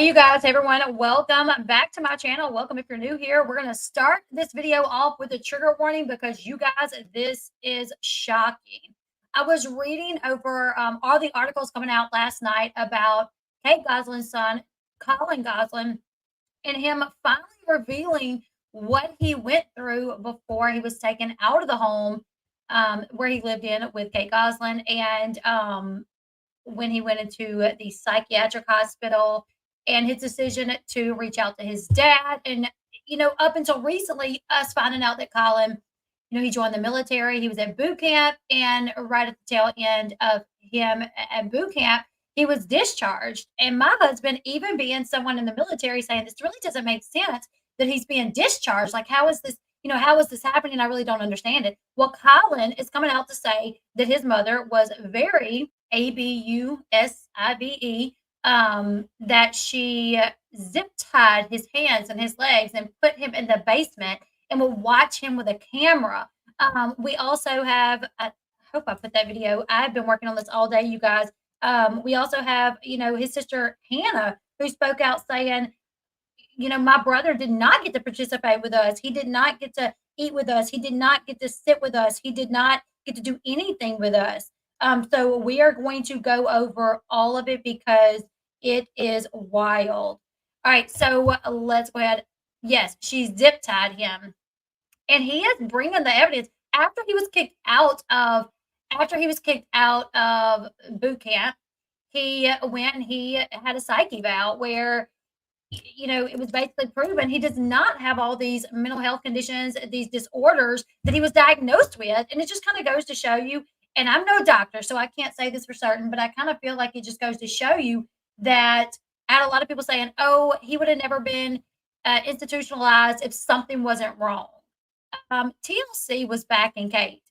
Hey, you guys, hey everyone, welcome back to my channel. Welcome if you're new here. We're going to start this video off with a trigger warning because you guys, this is shocking. I was reading over all the articles coming out last night about Kate Gosselin's son, Collin Gosselin, and him finally revealing what he went through before he was taken out of the home where he lived in with Kate Gosselin, and when he went into the psychiatric hospital, and his decision to reach out to his dad. And, up until recently, us finding out that Colin, he joined the military, he was at boot camp, and right at the tail end of him at boot camp, he was discharged. And my husband, even being someone in the military, saying this really doesn't make sense that he's being discharged. Like, how is this? How is this happening? I really don't understand it. Well, Colin is coming out to say that his mother was very ABUSIVE, that she zip tied his hands and his legs and put him in the basement and would watch him with a camera. We also have, I hope I put that video. I've been working on this all day, you guys. We also have, his sister Hannah, who spoke out saying, my brother did not get to participate with us. He did not get to eat with us. He did not get to sit with us. He did not get to do anything with us. So we are going to go over all of it because it is wild. All right, so let's go ahead. Yes, she zip tied him, and he is bringing the evidence after he was kicked out of boot camp. He went and he had a psych eval where it was basically proven he does not have all these mental health conditions, these disorders that he was diagnosed with. And it just kind of goes to show you, and I'm no doctor, so I can't say this for certain, but I kind of feel like it just goes to show you that I had a lot of people saying, oh, he would have never been institutionalized if something wasn't wrong. TLC was backing Kate.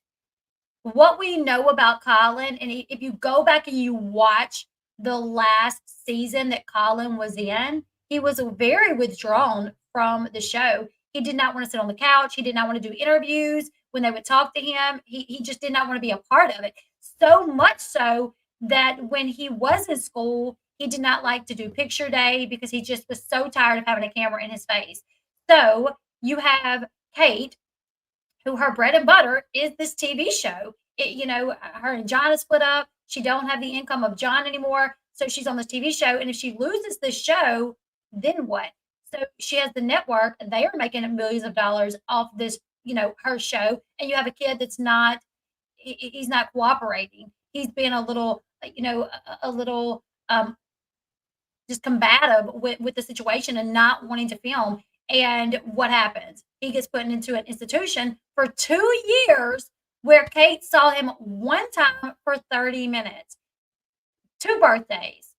What we know about Colin, and if you go back and you watch the last season that Colin was in, he was very withdrawn from the show. He did not want to sit on the couch. He did not want to do interviews. When they would talk to him, he just did not want to be a part of it. So much so that when he was in school, he did not like to do picture day because he just was so tired of having a camera in his face. So you have Kate, who her bread and butter is this TV show. Her and Jon is split up. She don't have the income of Jon anymore. So she's on this TV show. And if she loses this show, then what? So she has the network, and they are making millions of dollars off this, her show. And you have a kid that's he's not cooperating. He's being a little, just combative with the situation and not wanting to film. And what happens? He gets put into an institution for 2 years where Kate saw him one time for 30 minutes. 2 birthdays,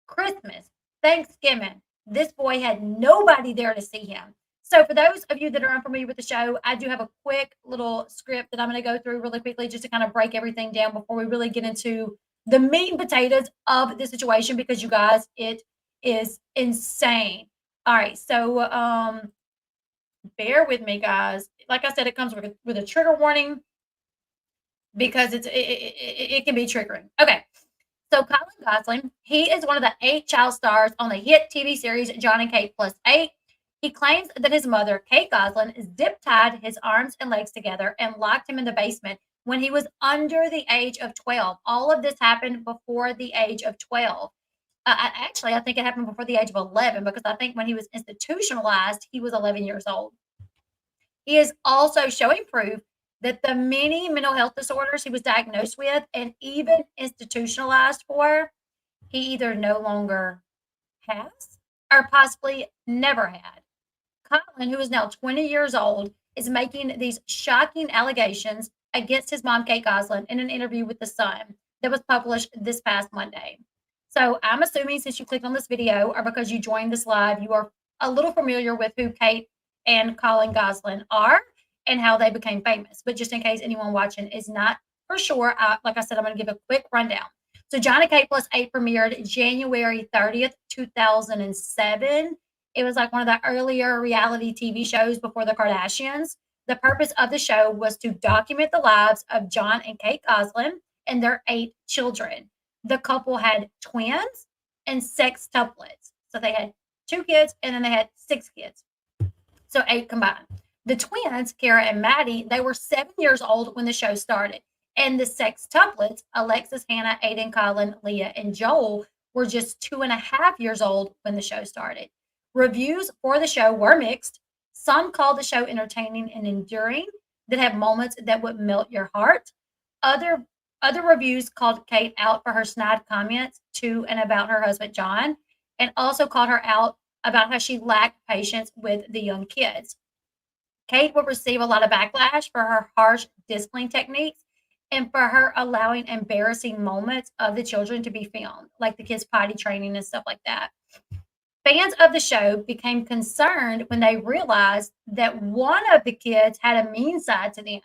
Christmas, Thanksgiving. This boy had nobody there to see him. So for those of you that are unfamiliar with the show, I do have a quick little script that I'm going to go through really quickly just to kind of break everything down before we really get into the meat and potatoes of the situation, because you guys, it is insane. All right, so bear with me, guys. Like I said, it comes with a trigger warning because it can be triggering. Okay. So Collin Gosselin, he is one of the 8 child stars on the hit TV series Jon Kate Plus 8. He claims that his mother, Kate Gosselin, zip-tied his arms and legs together and locked him in the basement when he was under the age of 12. All of this happened before the age of 12. Actually, I think it happened before the age of 11, because I think when he was institutionalized, he was 11 years old. He is also showing proof that the many mental health disorders he was diagnosed with and even institutionalized for, he either no longer has or possibly never had. Colin, who is now 20 years old, is making these shocking allegations against his mom, Kate Gosselin, in an interview with The Sun that was published this past Monday. So I'm assuming since you clicked on this video or because you joined this live, you are a little familiar with who Kate and Collin Gosselin are and how they became famous. But just in case anyone watching is not for sure, like I said, I'm going to give a quick rundown. So Jon Kate Plus 8 premiered January 30th, 2007. It was like one of the earlier reality TV shows before the Kardashians. The purpose of the show was to document the lives of Jon and Kate Gosselin and their 8 children. The couple had twins and sextuplets. So they had 2 kids, and then they had 6 kids. So 8 combined. The twins, Kara and Maddie, they were 7 years old when the show started. And the sextuplets, Alexis, Hannah, Aiden, Colin, Leah, and Joel, were just 2.5 years old when the show started. Reviews for the show were mixed. Some called the show entertaining and enduring, that had moments that would melt your heart. Other reviews called Kate out for her snide comments to and about her husband Jon, and also called her out about how she lacked patience with the young kids. Kate would receive a lot of backlash for her harsh discipline techniques and for her allowing embarrassing moments of the children to be filmed, like the kids' potty training and stuff like that. Fans of the show became concerned when they realized that one of the kids had a mean side to them.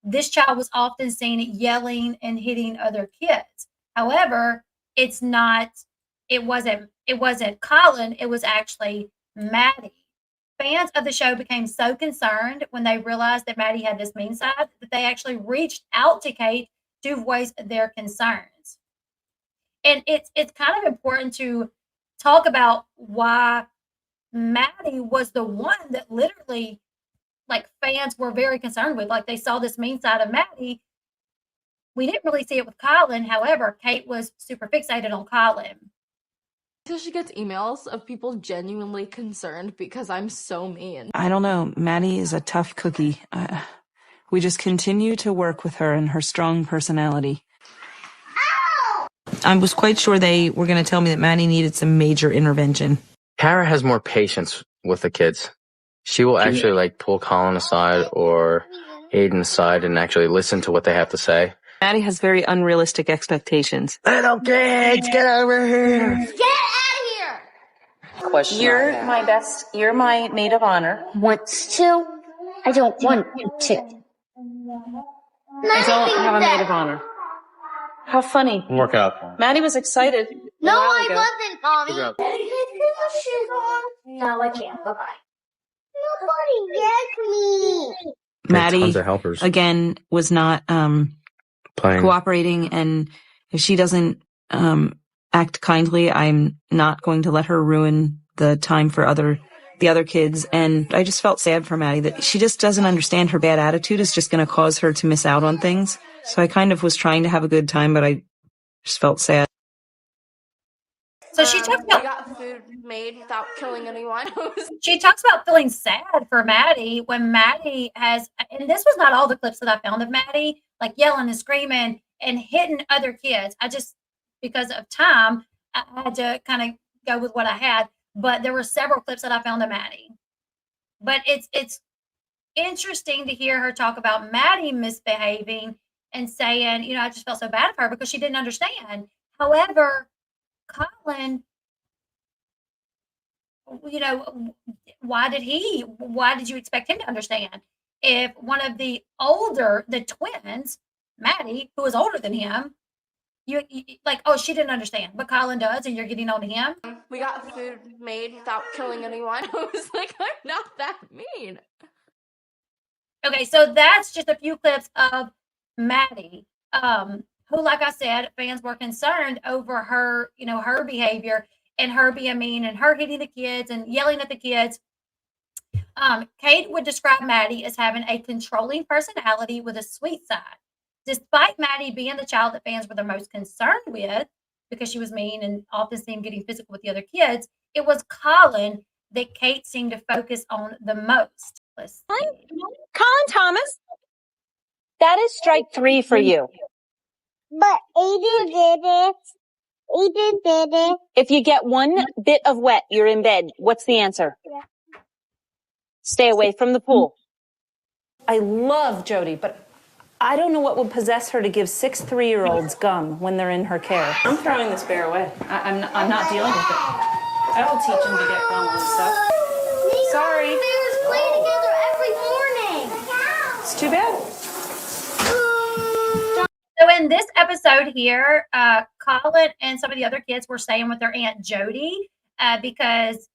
This child was often seen yelling and hitting other kids. However, it wasn't Colin, it was actually Maddie. Fans of the show became so concerned when they realized that Maddie had this mean side that they actually reached out to Kate to voice their concerns. And it's kind of important to talk about why Maddie was the one that literally, like, fans were very concerned with. Like, they saw this mean side of Maddie. We didn't really see it with Colin. However, Kate was super fixated on Colin. So she gets emails of people genuinely concerned because I'm so mean. I don't know. Maddie is a tough cookie. We just continue to work with her and her strong personality. I was quite sure they were going to tell me that Maddie needed some major intervention. Kara has more patience with the kids. She will actually like pull Colin aside or Aiden aside and actually listen to what they have to say. Maddie has very unrealistic expectations. Little kids, get over here. Get out of here! Question you're my maid of honor. Wants to? I don't want to. I don't have a maid of honor. How funny. Work out. Maddie was excited. No, I wasn't, Mommy. Figure out. No, I can't. Bye-bye. Nobody gets me. Maddie, Tons of helpers. again, was not cooperating, and if she doesn't act kindly, I'm not going to let her ruin the time for the other kids. And I just felt sad for Maddie that she just doesn't understand her bad attitude is just going to cause her to miss out on things. So I kind of was trying to have a good time, but I just felt sad. So she talks about, We got food made without killing anyone. she talks about feeling sad for Maddie when Maddie has, and this was not all the clips that I found of Maddie, like yelling and screaming and hitting other kids. I just, because of time, I had to kind of go with what I had. But there were several clips that I found of Maddie. But it's interesting to hear her talk about Maddie misbehaving and saying, you know, I just felt so bad for her because she didn't understand. However, Colin, you know, why did you expect him to understand? If one of the twins, Maddie, who was older than him, you like, oh, she didn't understand, but Colin does, and you're getting on to him. We got food made without killing anyone. I was like, I'm not that mean. Okay, so that's just a few clips of Maddie, who, like I said, fans were concerned over her, you know, her behavior and her being mean and her hitting the kids and yelling at the kids. Kate would describe Maddie as having a controlling personality with a sweet side. Despite Maddie being the child that fans were the most concerned with because she was mean and often seemed getting physical with the other kids, it was Colin that Kate seemed to focus on the most. Colin Thomas, that is strike 3 for you. But Aiden did it. Aiden did it. If you get one bit of wet, you're in bed. What's the answer? Yeah. Stay away from the pool. I love Jody, but I don't know what would possess her to give 6 3-year-olds gum when they're in her care. I'm throwing this bear away. I'm not dealing with it. I will teach him to get gum and stuff. Sorry. Bears play together every morning. It's too bad. So in this episode here, Colin and some of the other kids were staying with their Aunt Jody because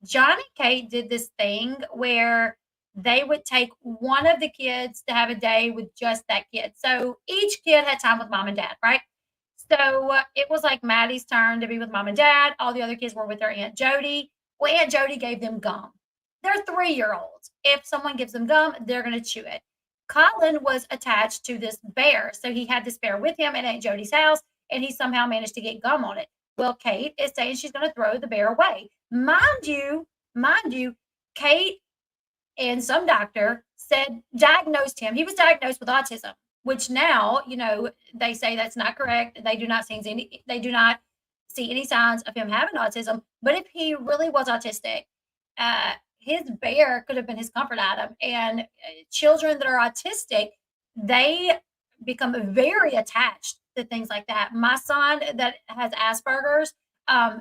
Jon and Kate did this thing where they would take one of the kids to have a day with just that kid. So each kid had time with mom and dad, right? So it was like Maddie's turn to be with mom and dad. All the other kids were with their Aunt Jody. Well, Aunt Jody gave them gum. They're 3-year-olds. If someone gives them gum, they're going to chew it. Colin was attached to this bear. So he had this bear with him at Aunt Jody's house, and he somehow managed to get gum on it. Well, Kate is saying she's going to throw the bear away. Mind you, Kate and some doctor diagnosed him. He was diagnosed with autism, which now, they say that's not correct. They do not see any signs of him having autism. But if he really was autistic, his bear could have been his comfort item. And children that are autistic, they become very attached to things like that. My son that has Asperger's,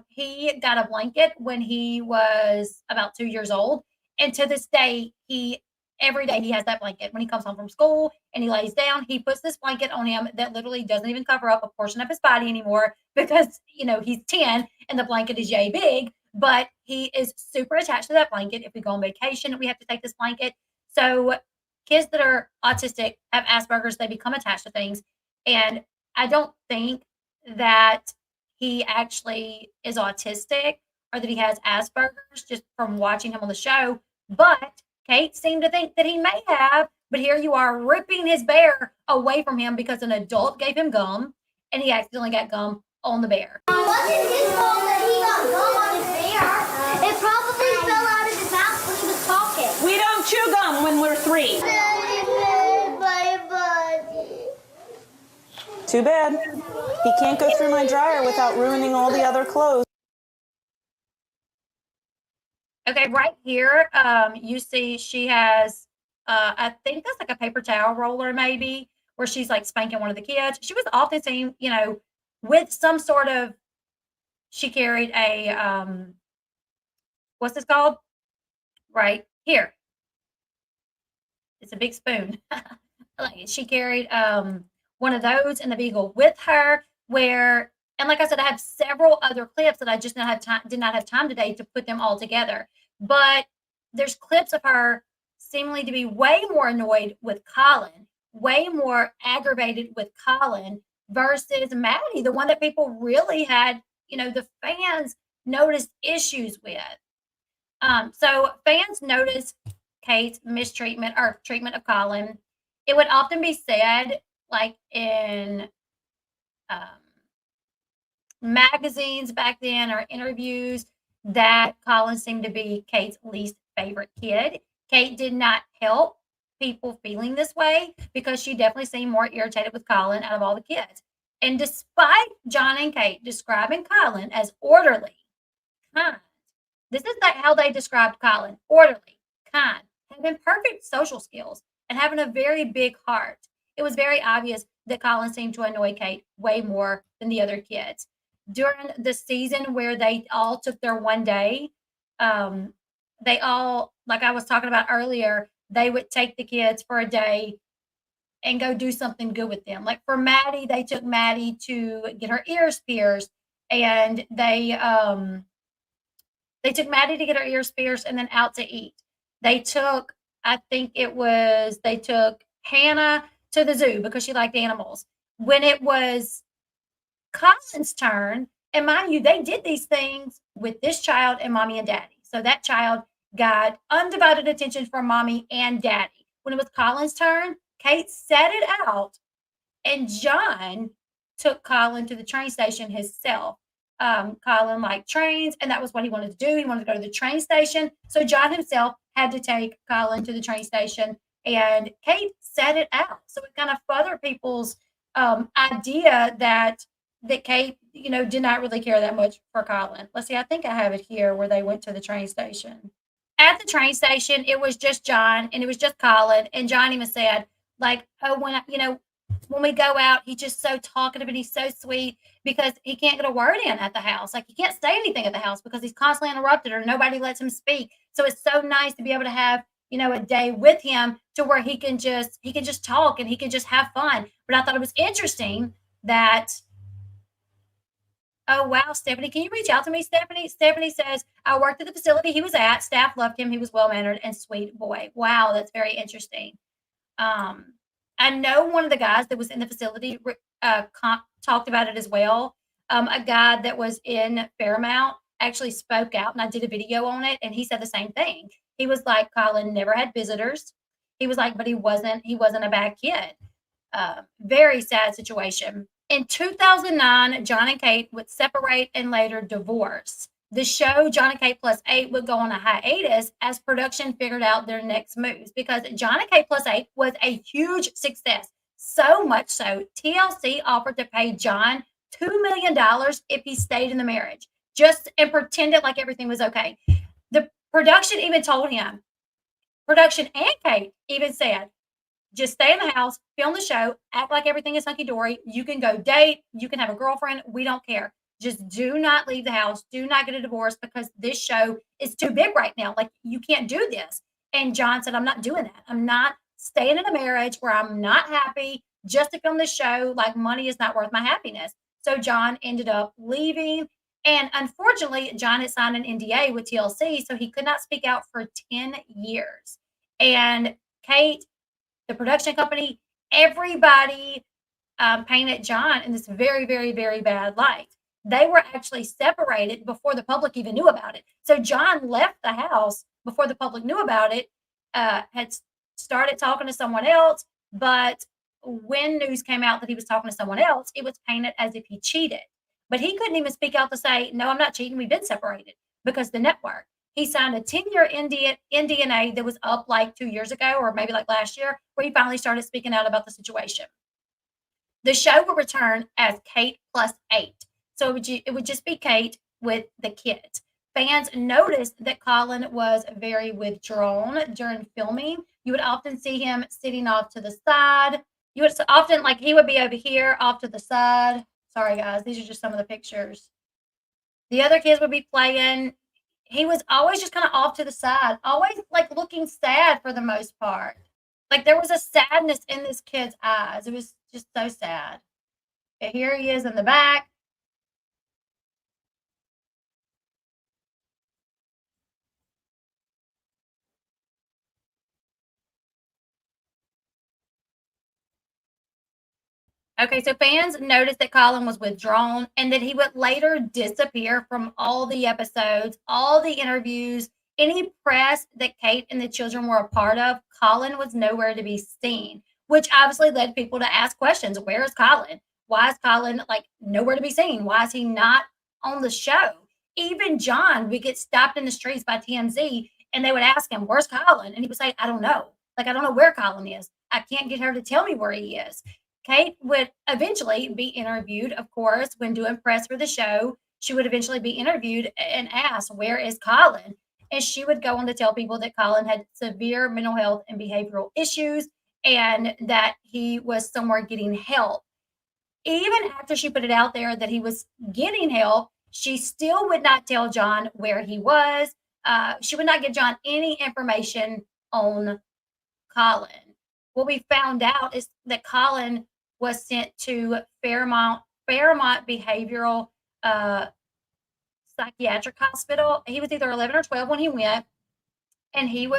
he got a blanket when he was about 2 years old. And to this day, every day he has that blanket. When he comes home from school and he lays down, he puts this blanket on him that literally doesn't even cover up a portion of his body anymore because, he's 10 and the blanket is yay big, but he is super attached to that blanket. If we go on vacation, we have to take this blanket. So kids that are autistic have Asperger's, they become attached to things. And I don't think that he actually is autistic or that he has Asperger's just from watching him on the show. But Kate seemed to think that he may have, but here you are ripping his bear away from him because an adult gave him gum and he accidentally got gum on the bear. It wasn't his fault that he got gum on his bear. It probably fell out of his mouth when he was talking. We don't chew gum when we're 3. Too bad. He can't go through my dryer without ruining all the other clothes. Okay, right here, you see she has, I think that's like a paper towel roller maybe, where she's like spanking one of the kids. She was often seen, with some sort of, she carried a, what's this called? Right here. It's a big spoon. She carried one of those in the Beagle with her and like I said, I have several other clips that I just did not have time today to put them all together. But there's clips of her seemingly to be way more annoyed with Colin, way more aggravated with Colin versus Maddie, the one that people really had, the fans noticed issues with. So fans noticed Kate's mistreatment or treatment of Colin. It would often be said, like in magazines back then or interviews, that Colin seemed to be Kate's least favorite kid. Kate did not help people feeling this way because she definitely seemed more irritated with Colin out of all the kids. And despite Jon and Kate describing Colin as orderly, kind, this is how they described Colin: orderly, kind, having perfect social skills, and having a very big heart. It was very obvious that Colin seemed to annoy Kate way more than the other kids. During the season where they all took their one day, they all, like I was talking about earlier, they would take the kids for a day and go do something good with them. Like for Maddie, they took Maddie to get her ears pierced, and they took Maddie to get her ears pierced and then out to eat. They took Hannah to the zoo because she liked animals. When it was Colin's turn, and mind you, they did these things with this child and mommy and daddy. So that child got undivided attention from mommy and daddy. When it was Colin's turn, Kate set it out, and Jon took Colin to the train station himself. Colin liked trains, and that was what he wanted to do. He wanted to go to the train station. So Jon himself had to take Colin to the train station, and Kate set it out. So it kind of furthered people's idea that Kate, did not really care that much for Colin. Let's see, I think I have it here where they went to the train station. At the train station, it was just Jon and it was just Colin. And Jon even said, like, oh, when we go out, he's just so talkative and he's so sweet because he can't get a word in at the house. Like, he can't say anything at the house because he's constantly interrupted or nobody lets him speak. So it's so nice to be able to have, a day with him to where he can just talk and he can just have fun. But I thought it was interesting that, oh, wow, Stephanie, can you reach out to me, Stephanie? Stephanie says, I worked at the facility he was at. Staff loved him. He was well-mannered and sweet boy. Wow, that's very interesting. I know one of the guys that was in the facility talked about it as well. A guy that was in Fairmount actually spoke out, and I did a video on it, and he said the same thing. He was like, Colin never had visitors. He was like, but he wasn't a bad kid. Very sad situation. In 2009, Jon and Kate would separate and later divorce. The show Jon and Kate Plus 8 would go on a hiatus as production figured out their next moves, because Jon and Kate Plus 8 was a huge success. So much so, TLC offered to pay Jon $2 million if he stayed in the marriage, just and pretended like everything was okay. The production even told him, production and Kate even said, just stay in the house, film the show, act like everything is hunky-dory. You can go date, you can have a girlfriend, we don't care. Just do not leave the house. Do not get a divorce, because this show is too big right now. Like, you can't do this. And Jon said, I'm not doing that. I'm not staying in a marriage where I'm not happy just to film the show. Like, money is not worth my happiness. So Jon ended up leaving. And unfortunately, Jon had signed an NDA with TLC, so he could not speak out for 10 years. And Kate, the production company, everybody painted Jon in this very, very, very bad light. They were actually separated before the public even knew about it. So Jon left the house before the public knew about it, had started talking to someone else. But when news came out that he was talking to someone else, it was painted as if he cheated. But he couldn't even speak out to say, no, I'm not cheating. We've been separated, because the network. He signed a 10-year NDA that was up like 2 years ago, or maybe like last year, where he finally started speaking out about the situation. The show will return as Kate Plus 8. So it would just be Kate with the kids. Fans noticed that Colin was very withdrawn during filming. You would often see him sitting off to the side. You would often, like, he would be over here off to the side. Sorry, guys. These are just some of the pictures. The other kids would be playing. He was always just kind of off to the side, always like looking sad for the most part. Like, there was a sadness in this kid's eyes. It was just so sad. And here he is in the back. Okay, so fans noticed that Colin was withdrawn and that he would later disappear from all the episodes, all the interviews, any press that Kate and the children were a part of. Colin was nowhere to be seen, which obviously led people to ask questions. Where is Colin? Why is Colin like nowhere to be seen? Why is he not on the show? Even Jon would get stopped in the streets by TMZ and they would ask him, where's Colin? And he would say, I don't know. Like, I don't know where Colin is. I can't get her to tell me where he is. Kate would eventually be interviewed, of course, when doing press for the show. She would eventually be interviewed and asked, where is Colin? And she would go on to tell people that Colin had severe mental health and behavioral issues and that he was somewhere getting help. Even after she put it out there that he was getting help, she still would not tell Jon where he was. She would not give Jon any information on Colin. What we found out is that Colin was sent to Fairmount Behavioral Psychiatric Hospital. He was either 11 or 12 when he went, and he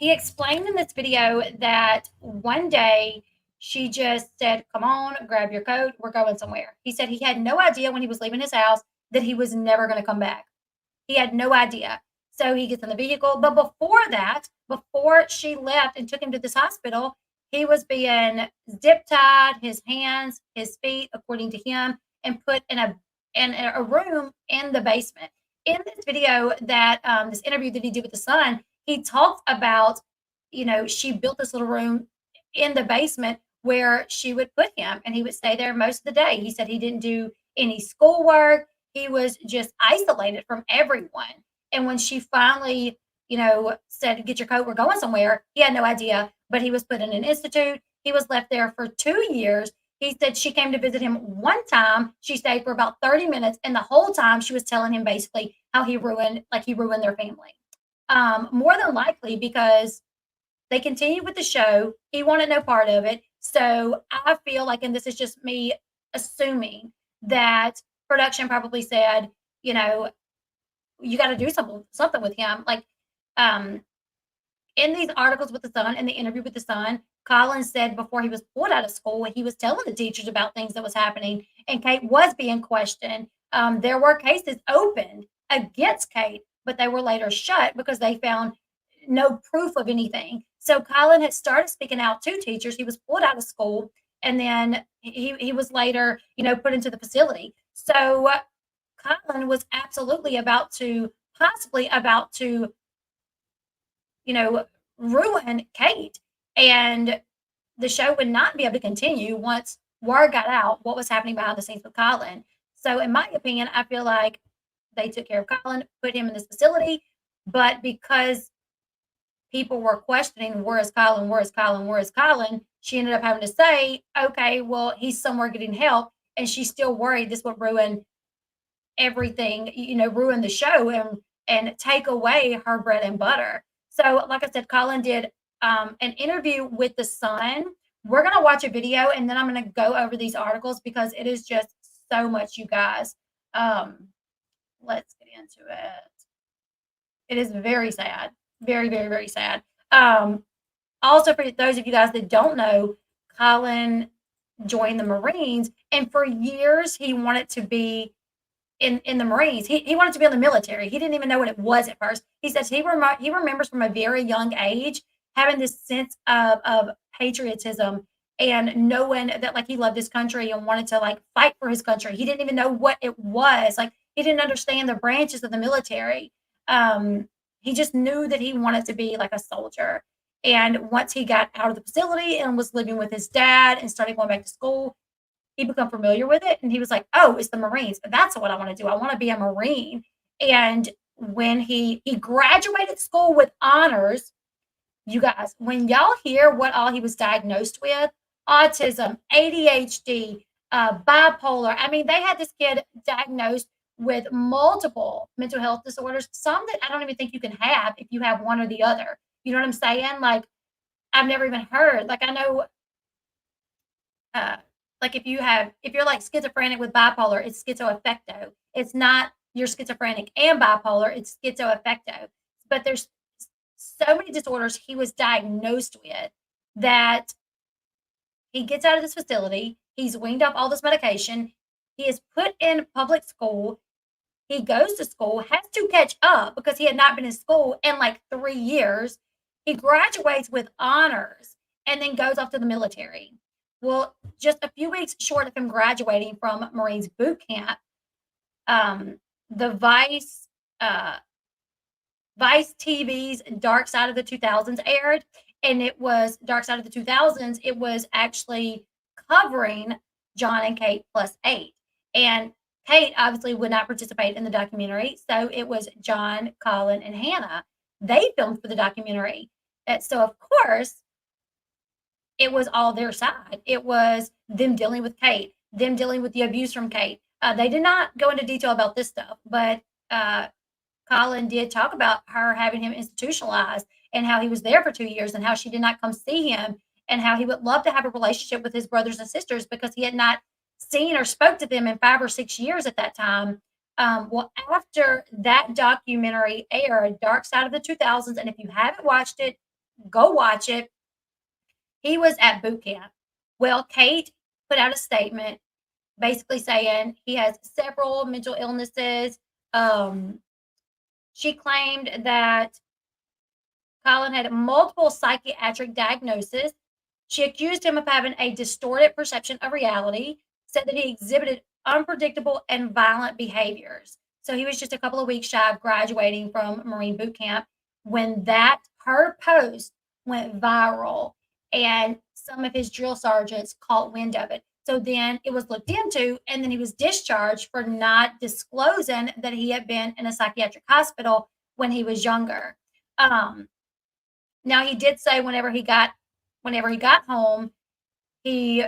explained in this video that one day she just said, come on, grab your coat, we're going somewhere. He said he had no idea when he was leaving his house that he was never going to come back. He had no idea. So he gets in the vehicle. But before that, before she left and took him to this hospital, he was being zip tied, his hands, his feet, according to him, and put in a room in the basement. In this video that this interview that he did with the Sun, he talked about, she built this little room in the basement where she would put him, and he would stay there most of the day. He said he didn't do any schoolwork. He was just isolated from everyone. And when she finally, said, get your coat, we're going somewhere, he had no idea, but he was put in an institute. He was left there for 2 years. He said she came to visit him one time. She stayed for about 30 minutes. And the whole time she was telling him basically how he ruined their family. More than likely because they continued with the show. He wanted no part of it. So I feel like, and this is just me assuming, that production probably said, you got to do something with him. Like, In these articles with the Sun, in the interview with the Sun, Colin said before he was pulled out of school, he was telling the teachers about things that was happening, and Kate was being questioned. There were cases opened against Kate, but they were later shut because they found no proof of anything. So Colin had started speaking out to teachers. He was pulled out of school, and then he was later, put into the facility. So Colin was absolutely possibly about to, ruin Kate. And the show would not be able to continue once word got out what was happening behind the scenes with Colin. So in my opinion, I feel like they took care of Colin, put him in this facility, but because people were questioning, where is Colin, where is Colin, where is Colin, she ended up having to say, okay, well, he's somewhere getting help, and she's still worried this would ruin everything, ruin the show and take away her bread and butter. So like I said, Colin did an interview with the Sun. We're going to watch a video, and then I'm going to go over these articles because it is just so much, you guys. Let's get into it. It is very sad. Very, very, very sad. Also, for those of you guys that don't know, Colin joined the Marines, and for years he wanted to be in the Marines. He wanted to be in the military. He didn't even know what it was at first. He says he remembers from a very young age having this sense of patriotism and knowing that like he loved his country and wanted to like fight for his country. He didn't even know what it was. Like he didn't understand the branches of the military. He just knew that he wanted to be like a soldier. And once he got out of the facility and was living with his dad and started going back to school, he became familiar with it. And he was like, oh, it's the Marines. That's what I want to do. I want to be a Marine. And when he graduated school with honors, you guys, when y'all hear what all he was diagnosed with, autism, ADHD, bipolar. I mean, they had this kid diagnosed with multiple mental health disorders, some that I don't even think you can have if you have one or the other. You know what I'm saying? Like, I've never even heard. Like, I know, like if you're like schizophrenic with bipolar, it's schizoaffecto. It's not you're schizophrenic and bipolar, it's schizoaffecto. But there's so many disorders he was diagnosed with that he gets out of this facility. He's weaned off all this medication. He is put in public school. He goes to school, has to catch up because he had not been in school in like 3 years. He graduates with honors and then goes off to the military. Well, just a few weeks short of him graduating from Marines boot camp, the Vice TV's Dark Side of the 2000s aired, and it was Dark Side of the 2000s. It was actually covering Jon and Kate plus 8. And Kate obviously would not participate in the documentary, so it was Jon, Colin, and Hannah. They filmed for the documentary. So, of course, it was all their side. It was them dealing with Kate, them dealing with the abuse from Kate. They did not go into detail about this stuff, but Colin did talk about her having him institutionalized and how he was there for 2 years and how she did not come see him and how he would love to have a relationship with his brothers and sisters because he had not seen or spoke to them in 5 or 6 years at that time. Well, after that documentary aired, Dark Side of the 2000s, and if you haven't watched it, go watch it. He was at boot camp. Well, Kate put out a statement basically saying he has several mental illnesses. She claimed that Colin had multiple psychiatric diagnoses. She accused him of having a distorted perception of reality, said that he exhibited unpredictable and violent behaviors. So he was just a couple of weeks shy of graduating from Marine boot camp when her post went viral and some of his drill sergeants caught wind of it. So then it was looked into, and then he was discharged for not disclosing that he had been in a psychiatric hospital when he was younger. Now he did say whenever he got home, he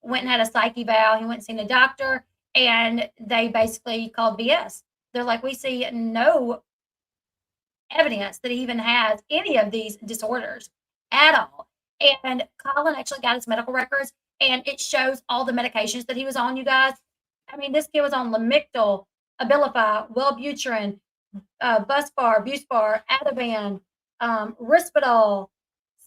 went and had a psych eval. He went and seen a doctor, and they basically called BS. They're like, we see no evidence that he even has any of these disorders at all. And Colin actually got his medical records, and it shows all the medications that he was on, you guys. I mean, this kid was on Lamictal, Abilify, Wellbutrin, Buspar, Ativan, Risperdal,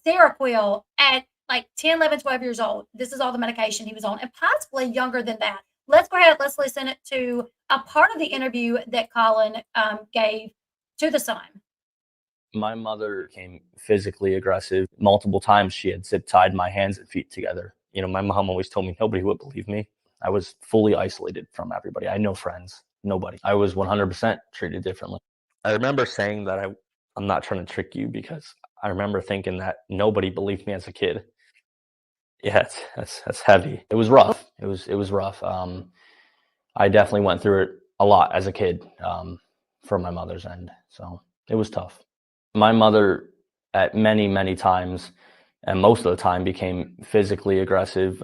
Seroquel at like 10, 11, 12 years old. This is all the medication he was on, and possibly younger than that. Let's go ahead. Let's listen to a part of the interview that Colin gave to The Sun. My mother became physically aggressive. Multiple times she had zip tied my hands and feet together. You know, my mom always told me nobody would believe me. I was fully isolated from everybody. I had no friends, nobody. I was 100% treated differently. I remember saying that I'm not trying to trick you, because I remember thinking that nobody believed me as a kid. Yeah, that's heavy. It was rough. It was rough. I definitely went through it a lot as a kid, from my mother's end. So it was tough. My mother, at many times, and most of the time, became physically aggressive,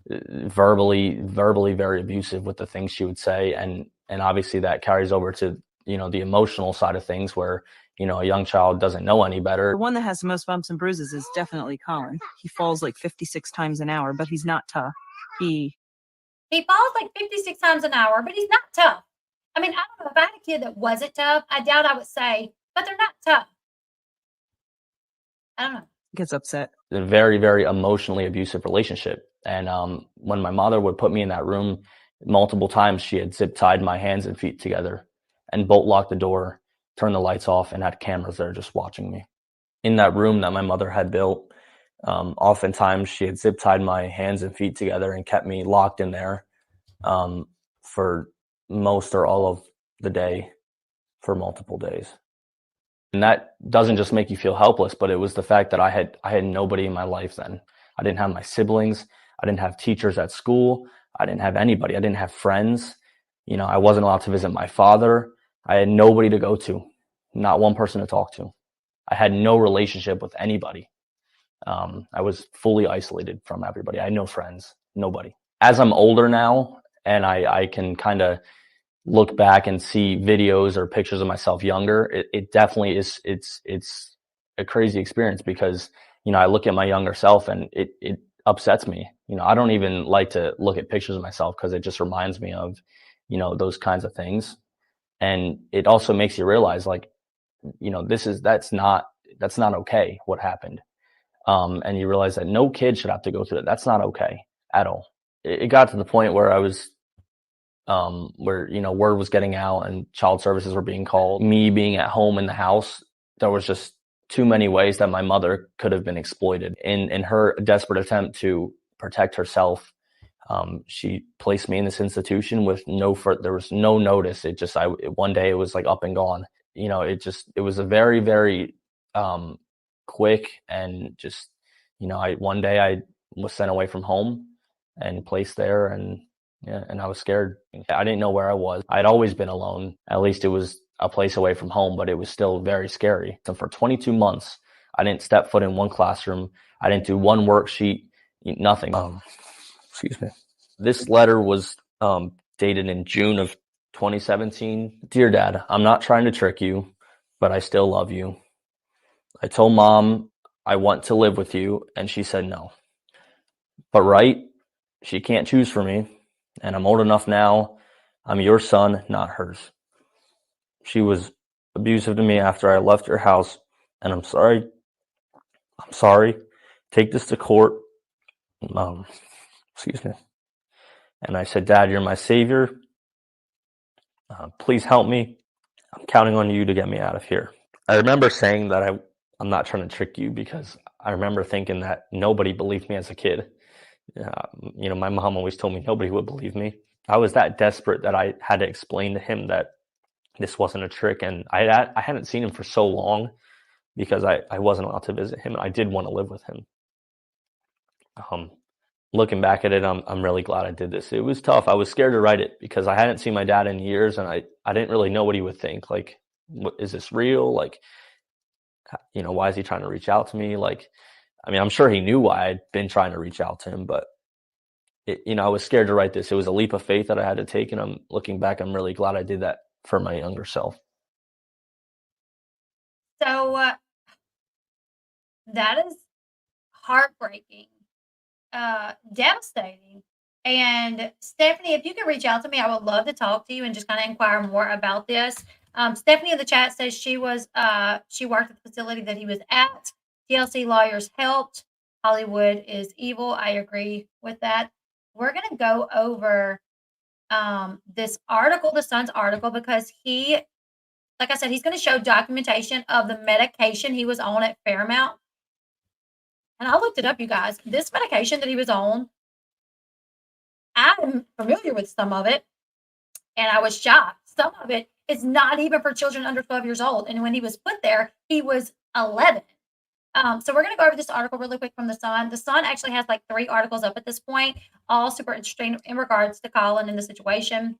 verbally very abusive with the things she would say, and obviously that carries over to, you know, the emotional side of things, where, you know, a young child doesn't know any better. The one that has the most bumps and bruises is definitely Colin. He falls like 56 times an hour, but he's not tough. He falls like 56 times an hour, but he's not tough. I mean, I don't know. If I had a kid that wasn't tough, I doubt I would say, but they're not tough. I don't know. Gets upset. A very emotionally abusive relationship. And when my mother would put me in that room, multiple times she had zip tied my hands and feet together and bolt locked the door, turned the lights off, and had cameras there just watching me. In that room that my mother had built, oftentimes she had zip tied my hands and feet together and kept me locked in there for most or all of the day, for multiple days. And that doesn't just make you feel helpless, but it was the fact that I had nobody in my life then. I didn't have my siblings. I didn't have teachers at school. I didn't have anybody. I didn't have friends. You know, I wasn't allowed to visit my father. I had nobody to go to, not one person to talk to. I had no relationship with anybody. I was fully isolated from everybody. I had no friends, nobody. As I'm older now, and I can kind of look back and see videos or pictures of myself younger, it definitely is, it's a crazy experience, because, you know, I look at my younger self and it upsets me. You know, I don't even like to look at pictures of myself, because it just reminds me of, you know, those kinds of things. And it also makes you realize, like, you know, that's not okay, what happened. And you realize that no kid should have to go through that. That's not okay at all. It got to the point where I was, where, you know, word was getting out and child services were being called. Me being at home in the house, there was just too many ways that my mother could have been exploited. In her desperate attempt to protect herself, she placed me in this institution with there was no notice. One day it was like up and gone. You know, it was a very quick, and just, you know, one day I was sent away from home and placed there, and yeah, and I was scared. I didn't know where I was. I'd always been alone. At least it was a place away from home, but it was still very scary. So for 22 months, I didn't step foot in one classroom. I didn't do one worksheet, nothing. Excuse me. This letter was dated in June of 2017. Dear Dad, I'm not trying to trick you, but I still love you. I told Mom I want to live with you, and she said no. But right, she can't choose for me, and I'm old enough now. I'm your son, not hers. She was abusive to me after I left your house, and I'm sorry. I'm sorry. Take this to court. Excuse me. And I said, Dad, you're my savior. Please help me. I'm counting on you to get me out of here. I remember saying that I'm not trying to trick you, because I remember thinking that nobody believed me as a kid. You know, my mom always told me nobody would believe me. I was that desperate that I had to explain to him that this wasn't a trick. And I hadn't seen him for so long, because I wasn't allowed to visit him, and I did want to live with him. Looking back at it, I'm really glad I did this. It was tough. I was scared to write it, because I hadn't seen my dad in years, and I didn't really know what he would think. Like, is this real? Like, you know, why is he trying to reach out to me? Like, I mean, I'm sure he knew why I'd been trying to reach out to him, but you know, I was scared to write this. It was a leap of faith that I had to take, and I'm looking back, I'm really glad I did that for my younger self. So that is heartbreaking, devastating. And Stephanie, if you could reach out to me, I would love to talk to you and just kind of inquire more about this. Stephanie in the chat says she worked at the facility that he was at. TLC lawyers helped. Hollywood is evil. I agree with that. We're going to go over this article, the Sun's article, because like I said, he's going to show documentation of the medication he was on at Fairmount. And I looked it up, you guys. This medication that he was on, I'm familiar with some of it, and I was shocked. Some of it is not even for children under 12 years old. And when he was put there, he was 11. So we're going to go over this article really quick from The Sun. The Sun actually has like 3 articles up at this point, all super interesting in regards to Collin and the situation.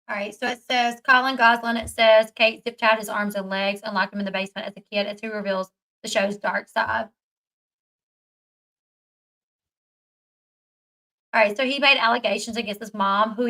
All right, so it says Collin Gosselin. It says Kate zip-tied his arms and legs and locked him in the basement as a kid as he reveals the show's dark side. All right, so he made allegations against his mom, who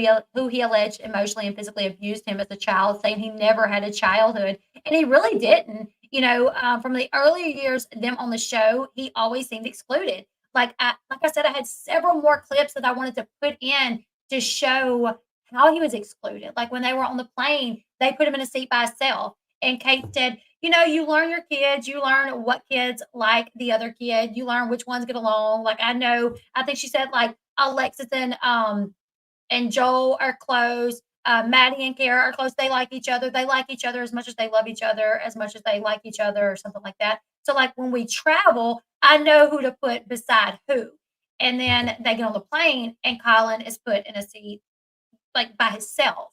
he alleged emotionally and physically abused him as a child, saying he never had a childhood, and he really didn't. You know, from the earlier years, them on the show, he always seemed excluded. Like I said, I had several more clips that I wanted to put in to show how he was excluded. Like when they were on the plane, they put him in a seat by himself. And Kate said, you know, you learn your kids, you learn what kids like the other kid, you learn which ones get along. Like I think she said like Alexis and Joel are close. Maddie and Kara are close. They like each other. They like each other as much as they love each other, as much as they like each other, or something like that. So like when we travel, I know who to put beside who. And then they get on the plane and Collin is put in a seat like by himself.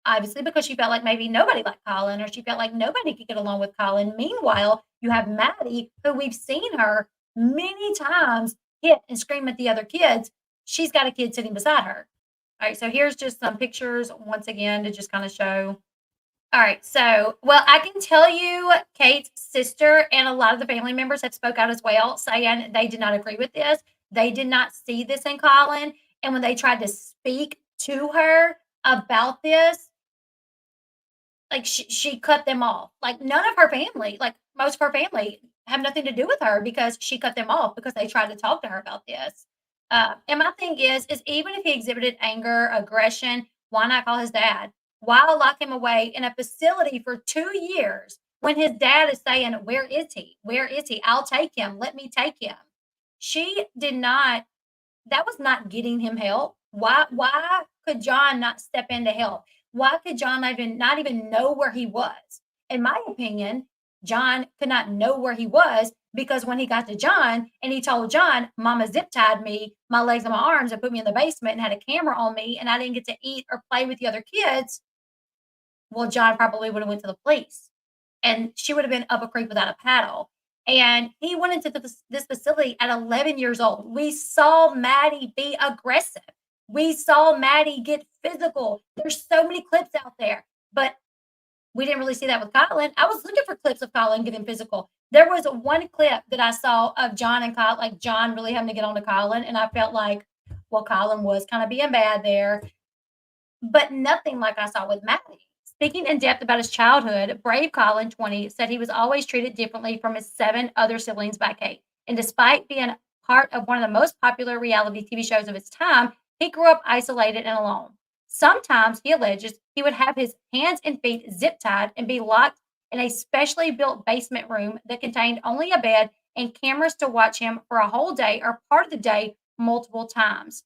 Obviously because she felt like maybe nobody liked Collin, or she felt like nobody could get along with Collin. Meanwhile, you have Maddie, who we've seen her many times hit and scream at the other kids. She's got a kid sitting beside her. All right, so here's just some pictures once again to just kind of show. All right, so, well, I can tell you Kate's sister and a lot of the family members have spoke out as well, saying they did not agree with this. They did not see this in Collin. And when they tried to speak to her about this, like she cut them off. Like none of her family, like most of her family have nothing to do with her because she cut them off because they tried to talk to her about this. And my thing is even if he exhibited anger, aggression, why not call his dad? Why lock him away in a facility for 2 years when his dad is saying, where is he? Where is he? I'll take him. Let me take him. She did not, that was not getting him help. Why could Jon not step in to help? Why could Jon not even know where he was? In my opinion, Jon could not know where he was because when he got to Jon and he told Jon, Mama zip-tied me, my legs and my arms, and put me in the basement and had a camera on me and I didn't get to eat or play with the other kids, well, Jon probably would have went to the police and she would have been up a creek without a paddle. And he went into this facility at 11 years old. We saw Maddie be aggressive. We saw Maddie get physical. There's so many clips out there, but we didn't really see that with Collin. I was looking for clips of Collin getting physical. There was one clip that I saw of Jon and Collin, like Jon really having to get on to Collin, and I felt like, well, Collin was kind of being bad there, but nothing like I saw with Maddie. Speaking in depth about his childhood, Brave Collin, 20, said he was always treated differently from his 7 other siblings by Kate. And despite being part of one of the most popular reality TV shows of its time, he grew up isolated and alone. Sometimes, he alleges, he would have his hands and feet zip-tied and be locked in a specially built basement room that contained only a bed and cameras to watch him for a whole day or part of the day multiple times.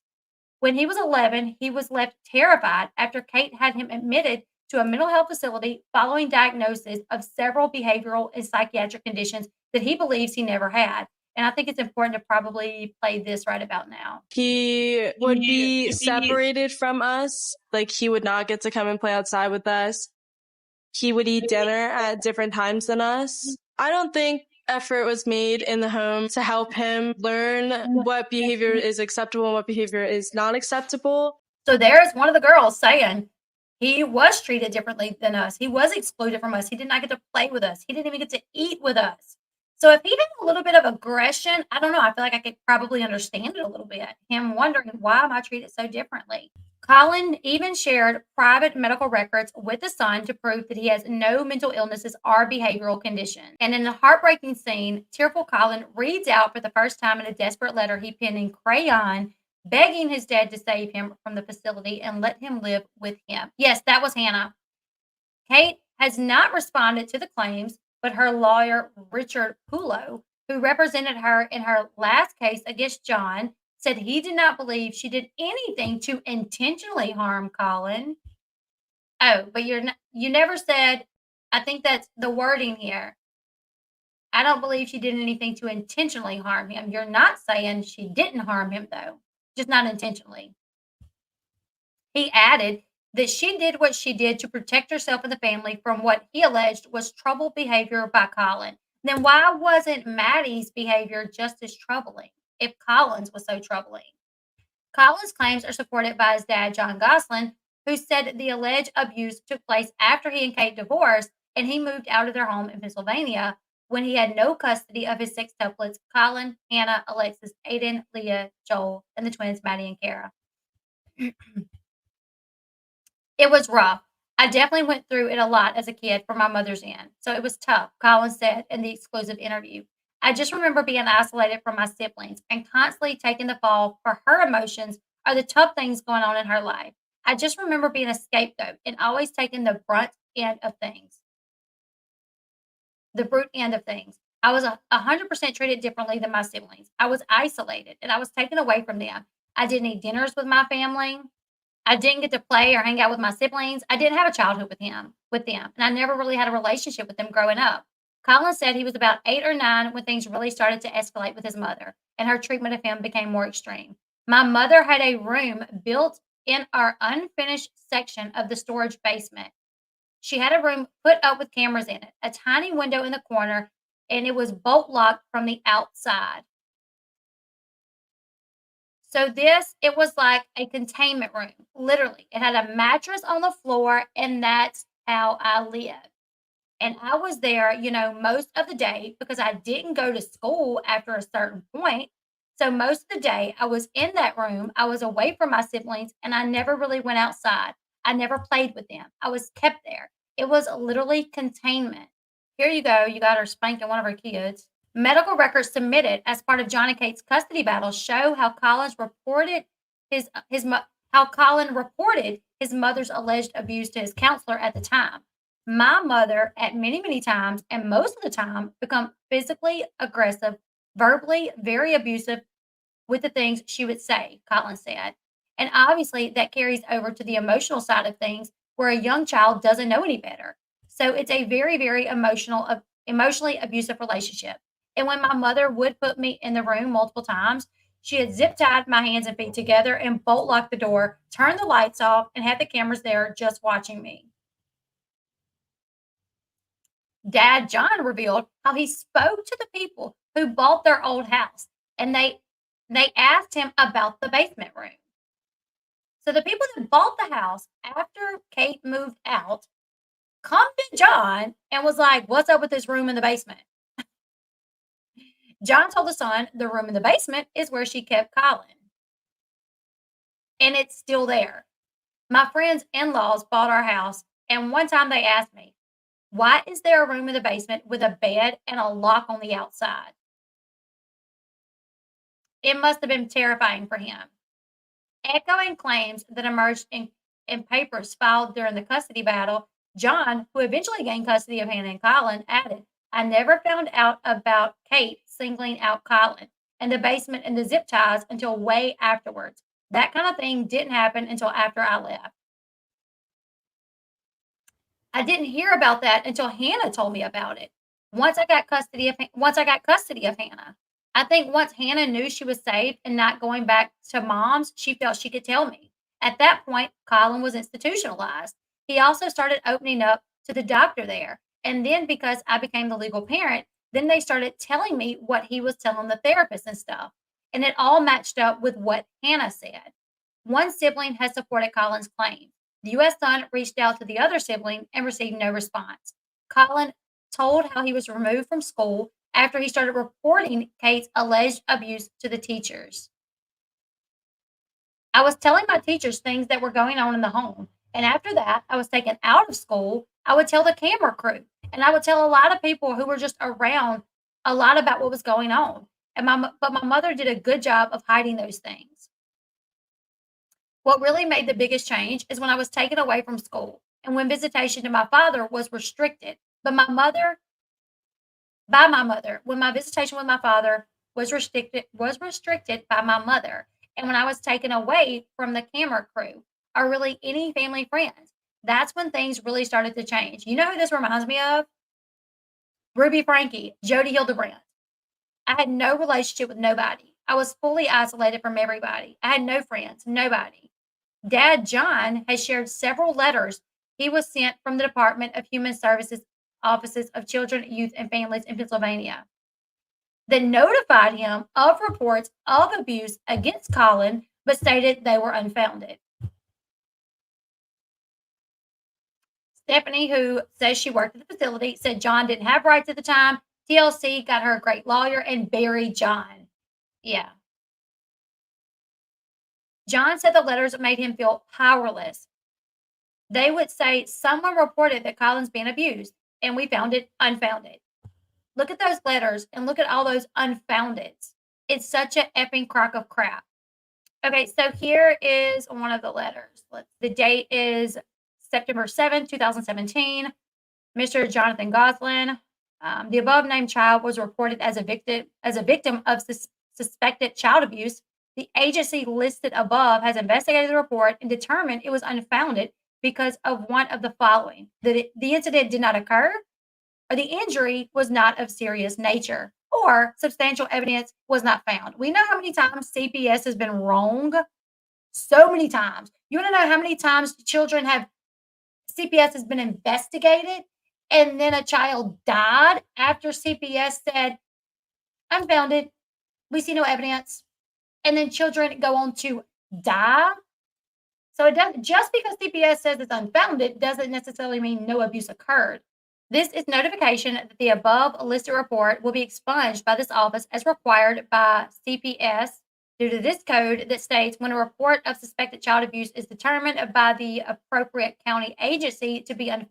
When he was 11, he was left terrified after Kate had him admitted to a mental health facility following diagnosis of several behavioral and psychiatric conditions that he believes he never had. And I think it's important to probably play this right about now. He would be separated from us. Like, he would not get to come and play outside with us. He would eat dinner at different times than us. I don't think effort was made in the home to help him learn what behavior is acceptable and what behavior is not acceptable. So there's one of the girls saying he was treated differently than us. He was excluded from us. He did not get to play with us. He didn't even get to eat with us. So if he had a little bit of aggression, I don't know. I feel like I could probably understand it a little bit. Him wondering, why am I treated so differently? Collin even shared private medical records with the Sun to prove that he has no mental illnesses or behavioral conditions. And in a heartbreaking scene, tearful Collin reads out for the first time in a desperate letter he penned in crayon begging his dad to save him from the facility and let him live with him. Yes, that was Hannah. Kate has not responded to the claims, but her lawyer, Richard Pulo, who represented her in her last case against Jon, said he did not believe she did anything to intentionally harm Collin. Oh, but you never said, I think that's the wording here. I don't believe she did anything to intentionally harm him. You're not saying she didn't harm him, though, just not intentionally. He added that she did what she did to protect herself and the family from what he alleged was troubled behavior by Collin. Then why wasn't Maddie's behavior just as troubling if Collin's was so troubling? Collin's claims are supported by his dad, Jon Kate, who said the alleged abuse took place after he and Kate divorced and he moved out of their home in Pennsylvania when he had no custody of his sextuplets, Collin, Hannah, Alexis, Aiden, Leah, Joel, and the twins, Maddie and Kara. It was rough. I definitely went through it a lot as a kid from my mother's end, so it was tough, Collin said in the exclusive interview. I just remember being isolated from my siblings and constantly taking the fall for her emotions or the tough things going on in her life. I just remember being a scapegoat and always taking the brunt end of things. The brute end of things. I was 100% treated differently than my siblings. I was isolated and I was taken away from them. I didn't eat dinners with my family. I didn't get to play or hang out with my siblings. I didn't have a childhood with them, and I never really had a relationship with them growing up. Collin said he was about 8 or 9 when things really started to escalate with his mother, and her treatment of him became more extreme. My mother had a room built in our unfinished section of the storage basement. She had a room put up with cameras in it, a tiny window in the corner, and it was bolt locked from the outside. So it was like a containment room, literally. It had a mattress on the floor, and that's how I lived. And I was there, most of the day because I didn't go to school after a certain point. So most of the day I was in that room. I was away from my siblings, and I never really went outside. I never played with them. I was kept there. It was literally containment. Here you go. You got her spanking one of her kids. Medical records submitted as part of Jon and Kate's custody battle show how Collin reported his mother's alleged abuse to his counselor at the time. My mother, at many, many times, and most of the time, become physically aggressive, verbally very abusive with the things she would say, Collin said. And obviously that carries over to the emotional side of things where a young child doesn't know any better. So it's a very, very emotionally abusive relationship. And when my mother would put me in the room multiple times, she had zip tied my hands and feet together and bolt locked the door, turned the lights off, and had the cameras there just watching me. Dad Jon revealed how he spoke to the people who bought their old house, and they asked him about the basement room. So the people that bought the house after Kate moved out come to Jon and was like, "What's up with this room in the basement?" Jon told the son the room in the basement is where she kept Collin. And it's still there. My friend's in-laws bought our house, and one time they asked me, "Why is there a room in the basement with a bed and a lock on the outside?" It must have been terrifying for him. Echoing claims that emerged in papers filed during the custody battle, Jon, who eventually gained custody of Hannah and Collin, added, "I never found out about Kate singling out Collin and the basement and the zip ties until way afterwards. That kind of thing didn't happen until after I left. I didn't hear about that until Hannah told me about it. Once I got custody of Hannah. I think once Hannah knew she was safe and not going back to mom's, she felt she could tell me. At that point, Collin was institutionalized. He also started opening up to the doctor there. And then because I became the legal parent, then they started telling me what he was telling the therapist and stuff. And it all matched up with what Hannah said. One sibling has supported Collin's claim. The U.S. Sun reached out to the other sibling and received no response. Collin told how he was removed from school after he started reporting Kate's alleged abuse to the teachers. I was telling my teachers things that were going on in the home. And after that, I was taken out of school. I would tell the camera crew, and I would tell a lot of people who were just around a lot about what was going on. But my mother did a good job of hiding those things. What really made the biggest change is when I was taken away from school and when visitation to my father was restricted. But my mother, when my visitation with my father was restricted by my mother, and when I was taken away from the camera crew or really any family friends, that's when things really started to change. You know who this reminds me of? Ruby Frankie, Jody Hildebrand. I had no relationship with nobody. I was fully isolated from everybody. I had no friends, nobody. Dad John has shared several letters he was sent from the Department of Human Services Offices of Children, Youth, and Families in Pennsylvania that notified him of reports of abuse against Colin, but stated they were unfounded. Stephanie, who says she worked at the facility, said John didn't have rights at the time. TLC got her a great lawyer and buried John. Yeah. John said the letters made him feel powerless. They would say someone reported that Colin's being abused, and we found it unfounded. Look at those letters and look at all those unfoundeds. It's such an effing crock of crap. Okay, so here is one of the letters. The date is September 7th, 2017. Mr. Jonathan Gosselin. The above named child was reported as a victim of suspected child abuse. The agency listed above has investigated the report and determined it was unfounded because of one of the following: that the incident did not occur, or the injury was not of serious nature, or substantial evidence was not found. We know how many times CPS has been wrong. So many times. You want to know how many times children have CPS has been investigated and then a child died after CPS said, unfounded, we see no evidence, and then children go on to die? So it doesn't, just because CPS says it's unfounded doesn't necessarily mean no abuse occurred. This is notification that the above listed report will be expunged by this office as required by CPS due to this code that states when a report of suspected child abuse is determined by the appropriate county agency to be an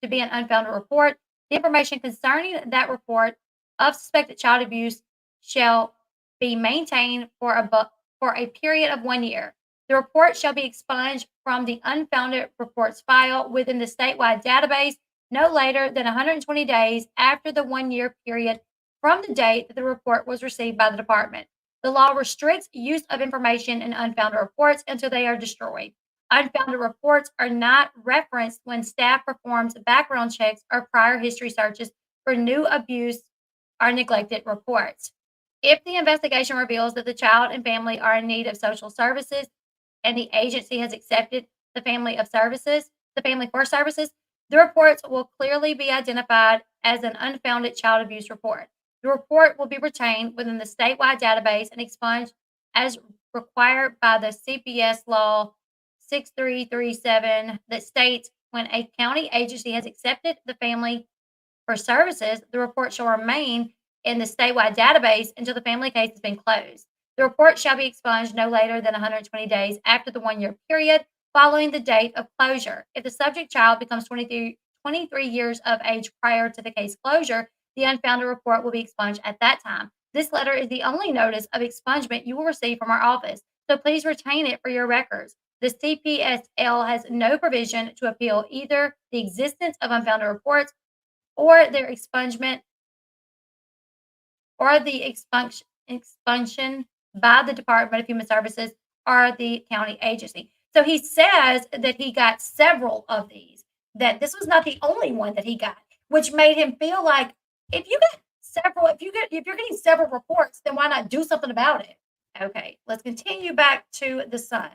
unfounded report, the information concerning that report of suspected child abuse shall be maintained for a period of 1 year. The report shall be expunged from the unfounded reports file within the statewide database no later than 120 days after the 1 year period from the date that the report was received by the department. The law restricts use of information in unfounded reports until they are destroyed. Unfounded reports are not referenced when staff performs background checks or prior history searches for new abuse or neglected reports. If the investigation reveals that the child and family are in need of social services and the agency has accepted the family for services, the reports will clearly be identified as an unfounded child abuse report. The report will be retained within the statewide database and expunged as required by the CPS Law 6337 that states when a county agency has accepted the family for services, the report shall remain in the statewide database until the family case has been closed. The report shall be expunged no later than 120 days after the 1 year period following the date of closure. If the subject child becomes 23 years of age prior to the case closure, the unfounded report will be expunged at that time. This letter is the only notice of expungement you will receive from our office, so please retain it for your records. The CPSL has no provision to appeal either the existence of unfounded reports or their expungement or the expunction by the Department of Human Services or the county agency. So he says that he got several of these, that this was not the only one that he got, which made him feel like if you're getting several reports, then why not do something about it? Okay, let's continue back to the Sun.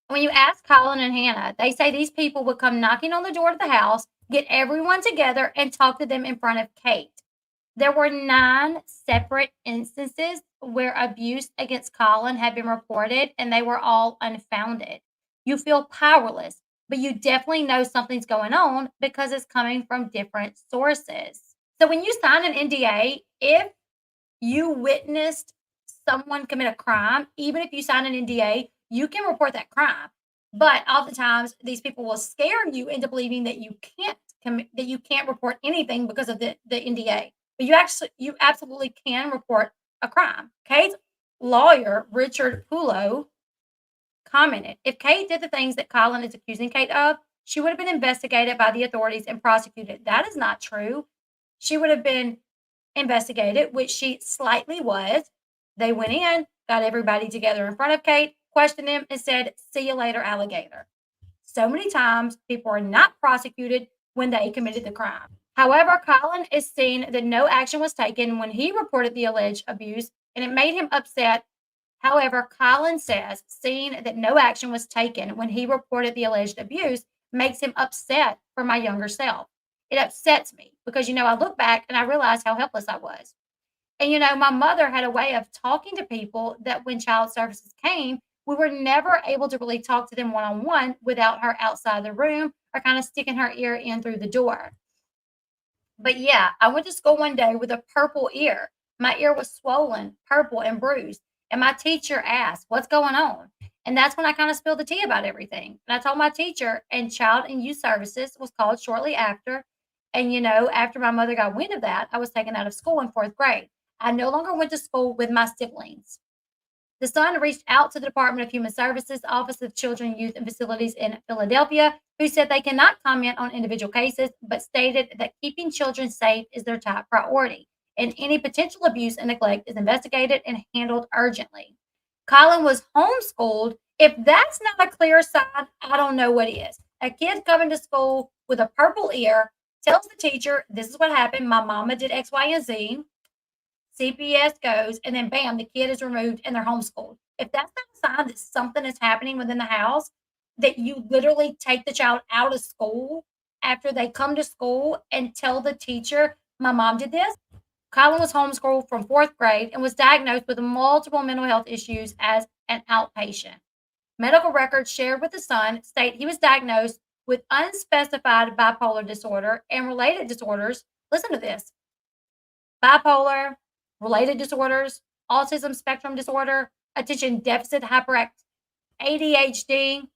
When you ask Colin and Hannah, they say these people would come knocking on the door of the house, get everyone together, and talk to them in front of Kate. There were 9 separate instances where abuse against Colin had been reported, and they were all unfounded. You feel powerless, but you definitely know something's going on because it's coming from different sources. So when you sign an NDA, if you witnessed someone commit a crime, even if you sign an NDA, you can report that crime. But oftentimes, these people will scare you into believing that you can't report anything because of the NDA. But you absolutely can report a crime. Kate's lawyer, Richard Pulo, commented, if Kate did the things that Collin is accusing Kate of, she would have been investigated by the authorities and prosecuted. That is not true. She would have been investigated, which she slightly was. They went in, got everybody together in front of Kate, questioned him, and said, "See you later, alligator." So many times people are not prosecuted when they committed the crime. However, Collin is saying that no action was taken when he reported the alleged abuse, and it made him upset. However, Collin says seeing that no action was taken when he reported the alleged abuse makes him upset for my younger self. It upsets me because, I look back and I realize how helpless I was. And, my mother had a way of talking to people that when child services came, we were never able to really talk to them one-on-one without her outside the room or kind of sticking her ear in through the door. But yeah, I went to school one day with a purple ear. My ear was swollen, purple, and bruised. And my teacher asked, "What's going on?" And that's when I kind of spilled the tea about everything. And I told my teacher, and Child and Youth Services was called shortly after. And, after my mother got wind of that, I was taken out of school in 4th grade. I no longer went to school with my siblings. The Sun reached out to the Department of Human Services, Office of Children, Youth, and Facilities in Philadelphia, who said they cannot comment on individual cases, but stated that keeping children safe is their top priority, and any potential abuse and neglect is investigated and handled urgently. Collin was homeschooled. If that's not a clear sign, I don't know what is. A kid coming to school with a purple ear tells the teacher, "This is what happened. My mama did X, Y, and Z." CPS goes, and then bam, the kid is removed and they're homeschooled. If that's not a sign that something is happening within the house, that you literally take the child out of school after they come to school and tell the teacher, "My mom did this." Collin was homeschooled from 4th grade and was diagnosed with multiple mental health issues as an outpatient. Medical records shared with the Sun state he was diagnosed with unspecified bipolar disorder and related disorders. Listen to this: bipolar, related disorders, autism spectrum disorder, attention deficit hyperactivity, ADHD,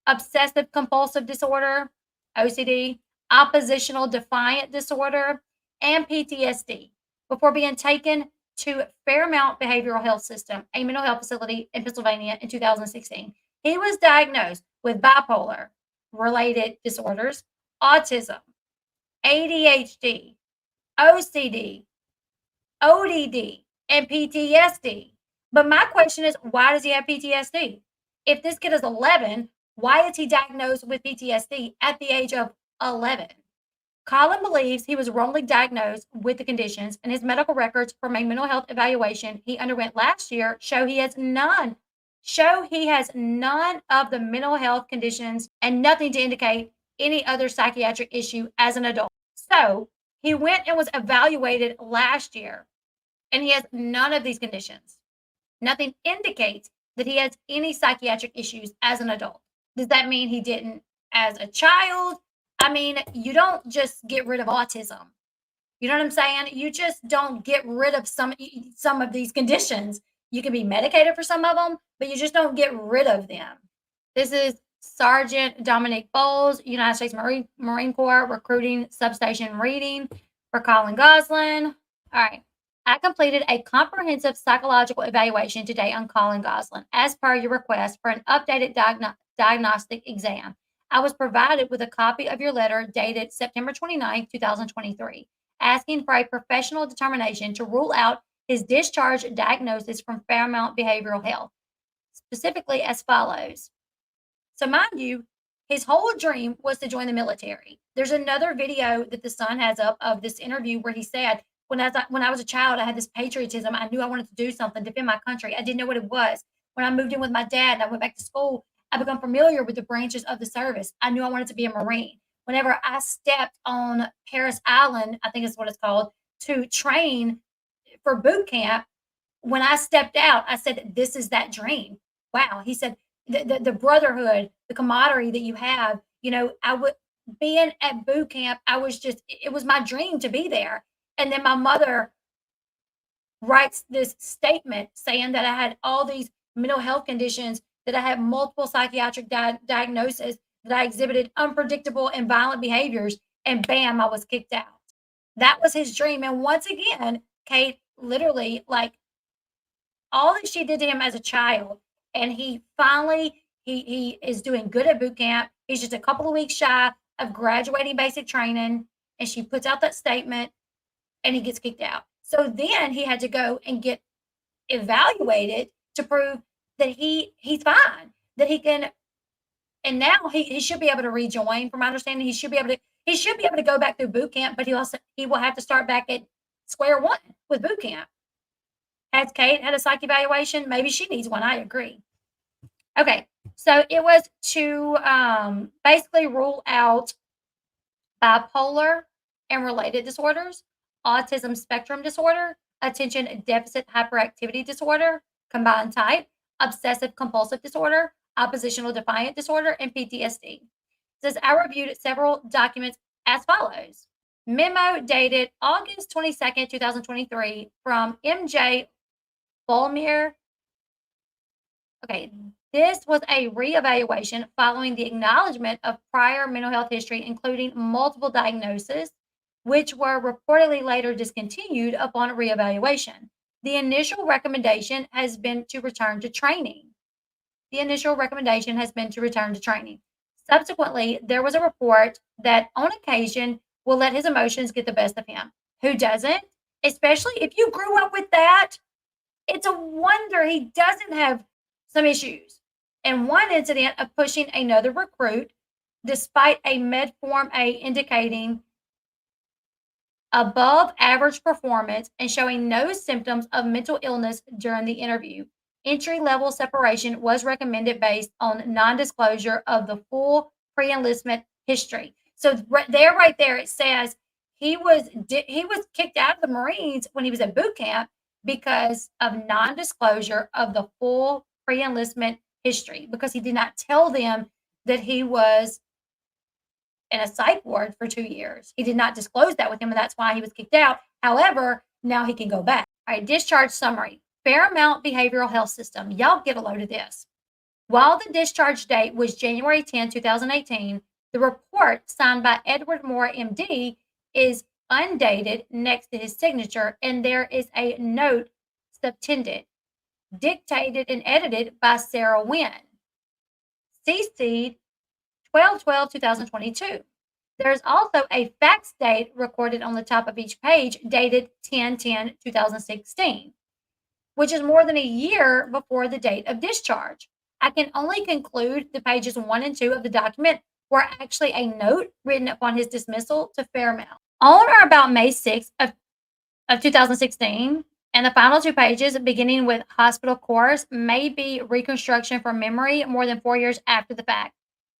obsessive compulsive disorder, OCD, oppositional defiant disorder, and PTSD before being taken to Fairmount Behavioral Health System, a mental health facility in Pennsylvania in 2016. He was diagnosed with bipolar related disorders, autism, ADHD, OCD, ODD, and PTSD. But my question is, why does he have PTSD? If this kid is 11, why is he diagnosed with PTSD at the age of 11? Collin believes he was wrongly diagnosed with the conditions, and his medical records from a mental health evaluation he underwent last year show he has none of the mental health conditions and nothing to indicate any other psychiatric issue as an adult. So he went and was evaluated last year, and he has none of these conditions. Nothing indicates that he has any psychiatric issues as an adult. Does that mean he didn't as a child? I mean, you don't just get rid of autism. You know what I'm saying? You just don't get rid of some of these conditions. You can be medicated for some of them, but you just don't get rid of them. This is Sergeant Dominique Bowles, United States Marine Corps, recruiting substation reading for Collin Gosselin. All right. I completed a comprehensive psychological evaluation today on Collin Gosselin, as per your request for an updated diagnostic exam. I was provided with a copy of your letter dated September 29, 2023, asking for a professional determination to rule out his discharge diagnosis from Fairmount Behavioral Health, specifically as follows. So mind you, his whole dream was to join the military. There's another video that the Sun has up of this interview where he said, when I was a child, I had this patriotism. I knew I wanted to do something, defend my country. I didn't know what it was. When I moved in with my dad and I went back to school, I became familiar with the branches of the service. I knew I wanted to be a Marine. Whenever I stepped on Paris Island, I think is what it's called, to train for boot camp, when I stepped out, I said, "This is that dream." Wow. He said, the brotherhood, the camaraderie that you have, being at boot camp, it was my dream to be there. And then my mother writes this statement saying that I had all these mental health conditions, that I had multiple psychiatric diagnoses, that I exhibited unpredictable and violent behaviors, and bam, I was kicked out. That was his dream. And once again, Kate literally, all that she did to him as a child And he finally, he is doing good at boot camp. He's just a couple of weeks shy of graduating basic training. And she puts out that statement and he gets kicked out. So then he had to go and get evaluated to prove that he's fine, that he can, and now he should be able to rejoin. From my understanding, he should be able to go back through boot camp, but he will have to start back at square one with boot camp. Has Kate had a psych evaluation? Maybe she needs one. I agree. Okay, so it was to basically rule out bipolar and related disorders, autism spectrum disorder, attention deficit hyperactivity disorder, combined type, obsessive compulsive disorder, oppositional defiant disorder, and PTSD. It says I reviewed several documents as follows. Memo dated August 22nd, 2023 from MJ Volmir. Okay, this was a reevaluation following the acknowledgement of prior mental health history, including multiple diagnoses, which were reportedly later discontinued upon reevaluation. The initial recommendation has been to return to training. Subsequently, there was a report that on occasion will let his emotions get the best of him. Who doesn't? Especially if you grew up with that, it's a wonder he doesn't have some issues. And one incident of pushing another recruit, despite a Medform A indicating above average performance and showing no symptoms of mental illness during the interview. Entry-level separation was recommended based on non-disclosure of the full pre-enlistment history. So right there, it says he was kicked out of the Marines when he was at boot camp because of non-disclosure of the full pre-enlistment history, because he did not tell them that he was in a psych ward for 2 years. He did not disclose that with him, and that's why he was kicked out. However, now he can go back. All right, discharge summary. Fairmount Behavioral Health System. Y'all get a load of this. While the discharge date was January 10, 2018, the report signed by Edward Moore, MD, is undated next to his signature, and there is a note subtended, dictated and edited by Sarah Wynn. CC'd 12/12/2022. There's also a fax date recorded on the top of each page dated 10/10/2016, which is more than a year before the date of discharge. I can only conclude the pages 1 and 2 of the document were actually a note written upon his dismissal to Fairmount. On or about May 6th of 2016, and the final 2 pages, beginning with hospital course, may be reconstruction from memory more than 4 years after the fact.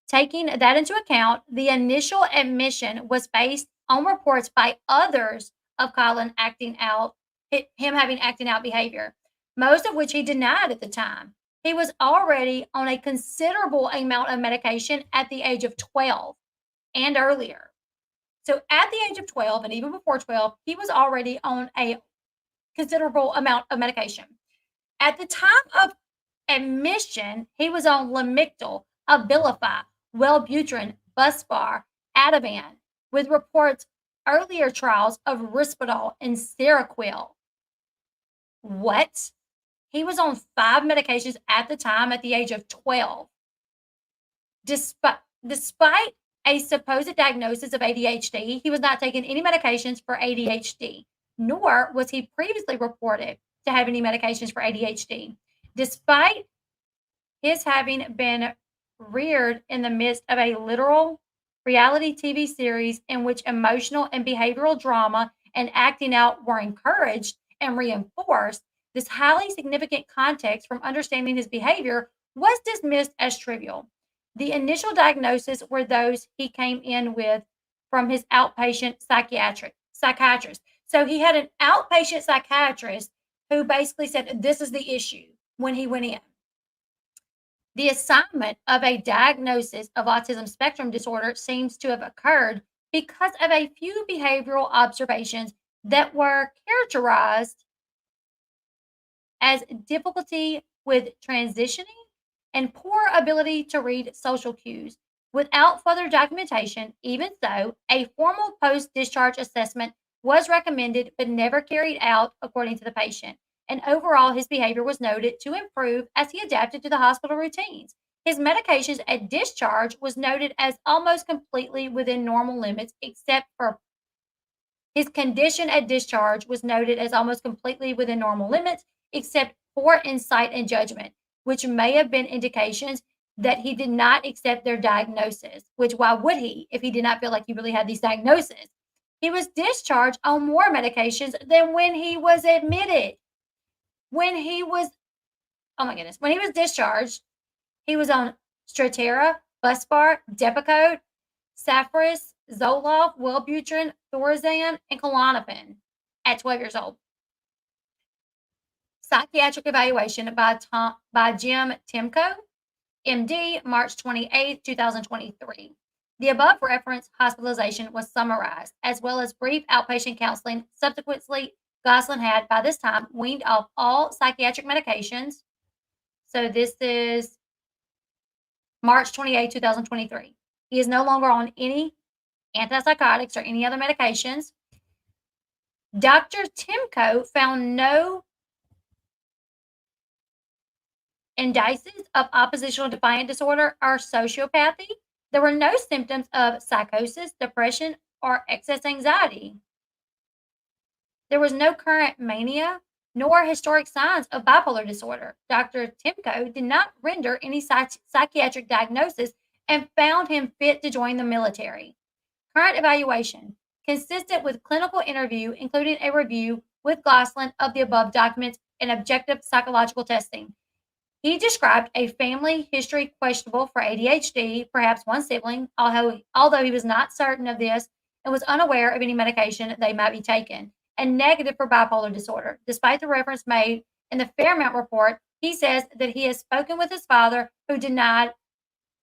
Taking that into account, the initial admission was based on reports by others of Colin having acting out behavior, most of which he denied at the time. He was already on a considerable amount of medication at the age of 12 and earlier. So at the age of 12 and even before 12, he was already on a considerable amount of medication. At the time of admission, he was on Lamictal, Abilify, Wellbutrin, Buspar, Ativan, with reports earlier trials of Risperdal and Seroquel. What? He was on 5 medications at the time at the age of 12. Despite a supposed diagnosis of ADHD, he was not taking any medications for ADHD, nor was he previously reported to have any medications for ADHD. Despite his having been reared in the midst of a literal reality TV series in which emotional and behavioral drama and acting out were encouraged and reinforced, this highly significant context from understanding his behavior was dismissed as trivial. The initial diagnoses were those he came in with from his outpatient psychiatrist. So he had an outpatient psychiatrist who basically said, this is the issue when he went in. The assignment of a diagnosis of autism spectrum disorder seems to have occurred because of a few behavioral observations that were characterized as difficulty with transitioning and poor ability to read social cues. Without further documentation, even so, a formal post-discharge assessment was recommended but never carried out according to the patient. and overall his behavior was noted to improve as he adapted to the hospital routines. His medications at discharge was noted as almost completely within normal limits, except for his condition at discharge was noted as almost completely within normal limits, except for insight and judgment, which may have been indications that he did not accept their diagnosis, which why would he if he did not feel like he really had these diagnoses? He was discharged on more medications than when he was admitted. When he was discharged, he was on Strattera, Buspar, Depakote, Saffris, Zoloft, Wellbutrin, Thorazan, and Klonopin at 12 years old. Psychiatric evaluation by Jim Timko, MD, March 28, 2023. The above referenced hospitalization was summarized, as well as brief outpatient counseling. Subsequently, Gosselin had, by this time, weaned off all psychiatric medications. So this is March 28, 2023. He is no longer on any antipsychotics or any other medications. Dr. Timko found no indices of oppositional defiant disorder or sociopathy. There were no symptoms of psychosis, depression, or excess anxiety. There was no current mania nor historic signs of bipolar disorder. Dr. Timko did not render any psychiatric diagnosis and found him fit to join the military. Current evaluation, consistent with clinical interview, including a review with Gosselin of the above documents and objective psychological testing. He described a family history questionable for ADHD, perhaps one sibling, although he was not certain of this and was unaware of any medication they might be taken, and negative for bipolar disorder. Despite the reference made in the Fairmount report, he says that he has spoken with his father, who denied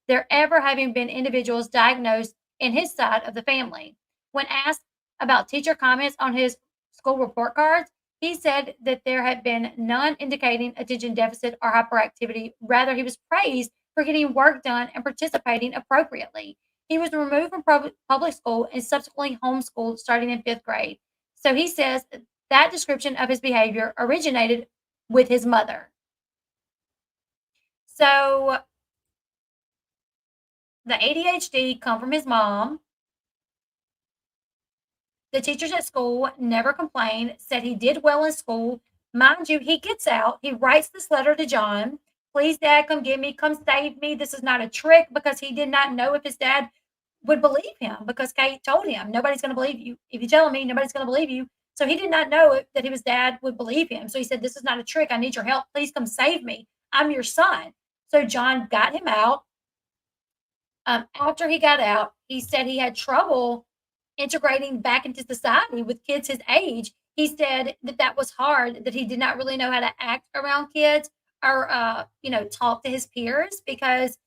there ever having been individuals diagnosed in his side of the family. When asked about teacher comments on his school report cards, he said that there had been none indicating attention deficit or hyperactivity. Rather, he was praised for getting work done and participating appropriately. He was removed from public school and subsequently homeschooled starting in 5th grade. So he says that description of his behavior originated with his mother. So the ADHD come from his mom. The teachers at school never complained, said he did well in school. Mind you, he gets out. He writes this letter to Jon. Please, Dad, come get me. Come save me. This is not a trick, because he did not know if his dad would believe him, because Kate told him, nobody's going to believe you. If you tell me, nobody's going to believe you. So he did not know that his dad would believe him. So he said, this is not a trick. I need your help. Please come save me. I'm your son. So Jon got him out. After he got out, he said he had trouble integrating back into society with kids his age. He said that was hard, that he did not really know how to act around kids or, talk to his peers, because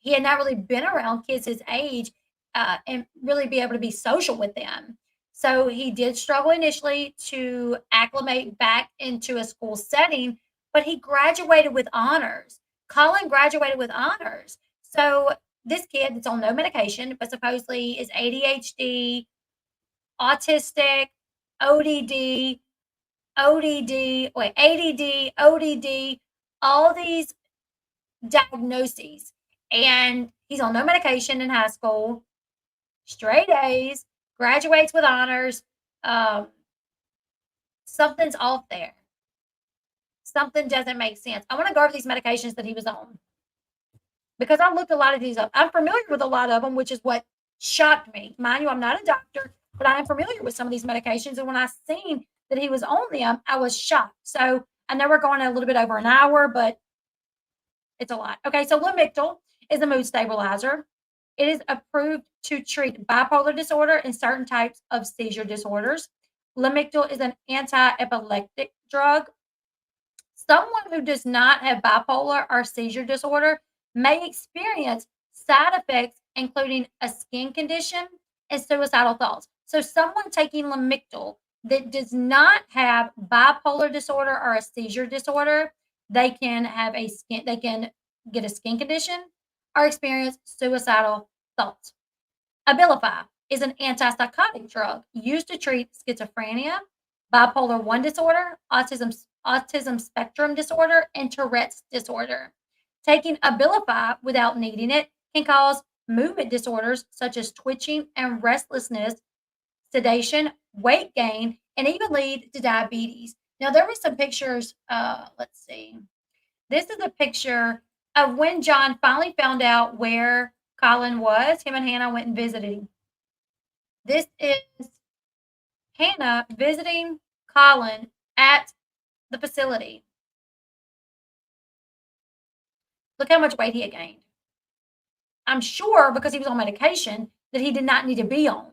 he had not really been around kids his age and really be able to be social with them. So he did struggle initially to acclimate back into a school setting, but he graduated with honors. Colin graduated with honors. So this kid that's on no medication, but supposedly is ADHD, autistic, ADD, ODD, all these diagnoses. And he's on no medication in high school, straight A's, graduates with honors. Something's off there. Something doesn't make sense. I want to go over these medications that he was on, because I looked a lot of these up. I'm familiar with a lot of them, which is what shocked me. Mind you, I'm not a doctor, but I am familiar with some of these medications. And when I seen that he was on them, I was shocked. So I know we're going a little bit over an hour, but it's a lot. Okay, so Lamictal is a mood stabilizer. It is approved to treat bipolar disorder and certain types of seizure disorders. Lamictal is an anti-epileptic drug. Someone who does not have bipolar or seizure disorder may experience side effects, including a skin condition and suicidal thoughts. So someone taking Lamictal that does not have bipolar disorder or a seizure disorder, they can get a skin condition or experience suicidal thoughts. Abilify is an antipsychotic drug used to treat schizophrenia, bipolar 1 disorder, autism spectrum disorder, and Tourette's disorder. Taking Abilify without needing it can cause movement disorders such as twitching and restlessness, sedation, weight gain, and even lead to diabetes. Now, there were some pictures. Let's see. This is a picture of when Jon finally found out where Colin was. Him and Hannah went and visited him. This is Hannah visiting Colin at the facility. Look how much weight he had gained. I'm sure because he was on medication that he did not need to be on.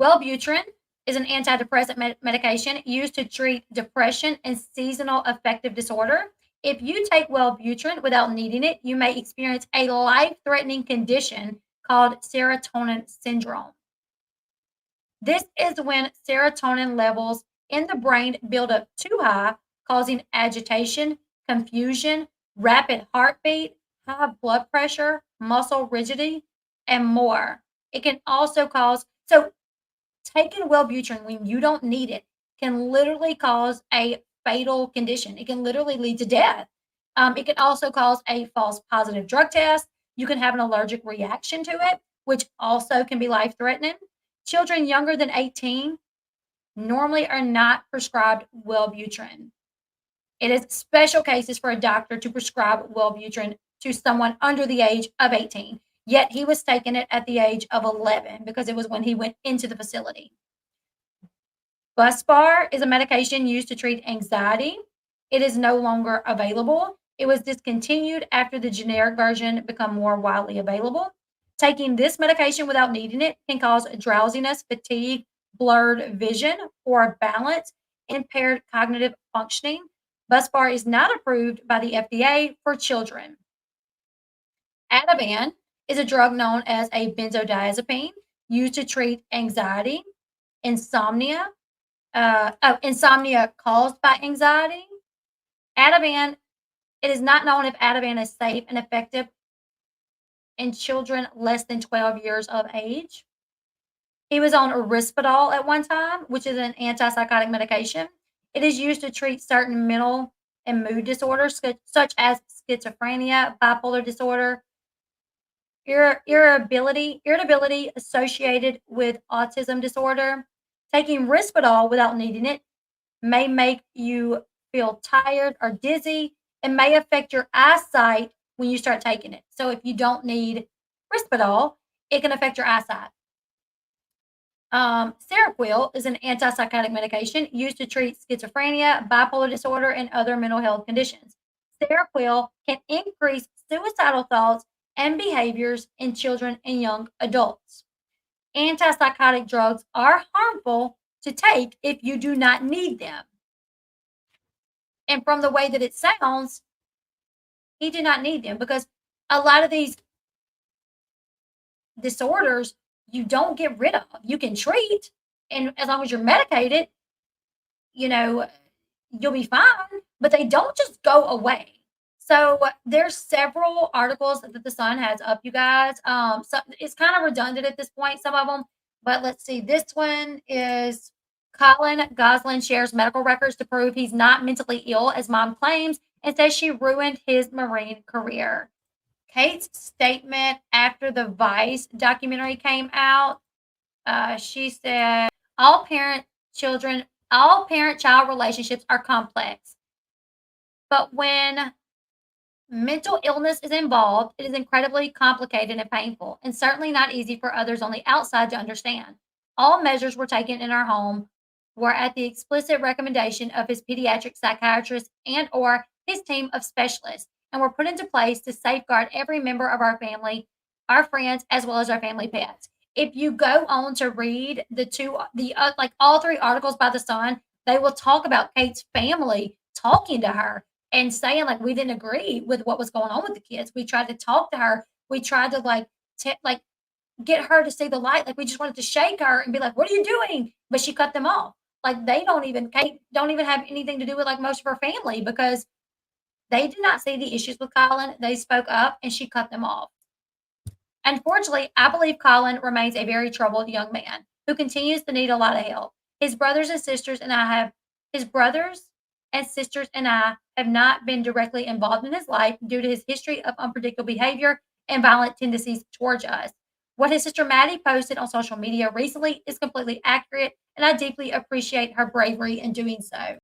Wellbutrin is an antidepressant medication used to treat depression and seasonal affective disorder. If you take Wellbutrin without needing it, you may experience a life-threatening condition called serotonin syndrome. This is when serotonin levels in the brain build up too high, causing agitation, confusion, rapid heartbeat, high blood pressure, muscle rigidity, and more. It can also cause, taking Wellbutrin when you don't need it can literally cause a fatal condition. It can literally lead to death. It can also cause a false positive drug test. You can have an allergic reaction to it, which also can be life-threatening. Children younger than 18 normally are not prescribed Wellbutrin. It is special cases for a doctor to prescribe Wellbutrin to someone under the age of 18. Yet he was taking it at the age of 11 because it was when he went into the facility. Buspar is a medication used to treat anxiety. It is no longer available. It was discontinued after the generic version became more widely available. Taking this medication without needing it can cause drowsiness, fatigue, blurred vision, poor balance, impaired cognitive functioning. Buspar is not approved by the FDA for children. Ativan is a drug known as a benzodiazepine used to treat anxiety, insomnia, insomnia caused by anxiety. Ativan, it is not known if Ativan is safe and effective in children less than 12 years of age. He was on Risperdal at one time, which is an antipsychotic medication. It is used to treat certain mental and mood disorders, such as schizophrenia, bipolar disorder, irritability associated with autism disorder. Taking Risperdal without needing it may make you feel tired or dizzy and may affect your eyesight when you start taking it. So if you don't need Risperdal, it can affect your eyesight. Seroquel is an antipsychotic medication used to treat schizophrenia, bipolar disorder, and other mental health conditions. Seroquel can increase suicidal thoughts and behaviors in children and young adults. Antipsychotic drugs are harmful to take if you do not need them. And from the way that it sounds, he did not need them because a lot of these disorders you don't get rid of. You can treat, and as long as you're medicated, you'll be fine, but they don't just go away. So there's several articles that the Sun has up, you guys. So it's kind of redundant at this point, some of them, but let's see. This one is Collin Gosselin shares medical records to prove he's not mentally ill, as mom claims, and says she ruined his Marine career. Kate's statement after the Vice documentary came out, she said, all parent-child relationships are complex, but when mental illness is involved, it is incredibly complicated and painful, and certainly not easy for others on the outside to understand. All measures were taken in our home were at the explicit recommendation of his pediatric psychiatrist and or his team of specialists, and were put into place to safeguard every member of our family, our friends, as well as our family pets. If you go on to read all three articles by the Sun, they will talk about Kate's family talking to her and saying we didn't agree with what was going on with the kids. We tried to talk to her. We tried to get her to see the light. We just wanted to shake her and be like, "What are you doing?" But she cut them off. Kate don't even have anything to do with most of her family because they did not see the issues with Colin. They spoke up and she cut them off. Unfortunately, I believe Colin remains a very troubled young man. who continues to need a lot of help. His brothers and sisters and I have not been directly involved in his life due to his history of unpredictable behavior and violent tendencies towards us. What his sister Maddie posted on social media recently is completely accurate, and I deeply appreciate her bravery in doing so.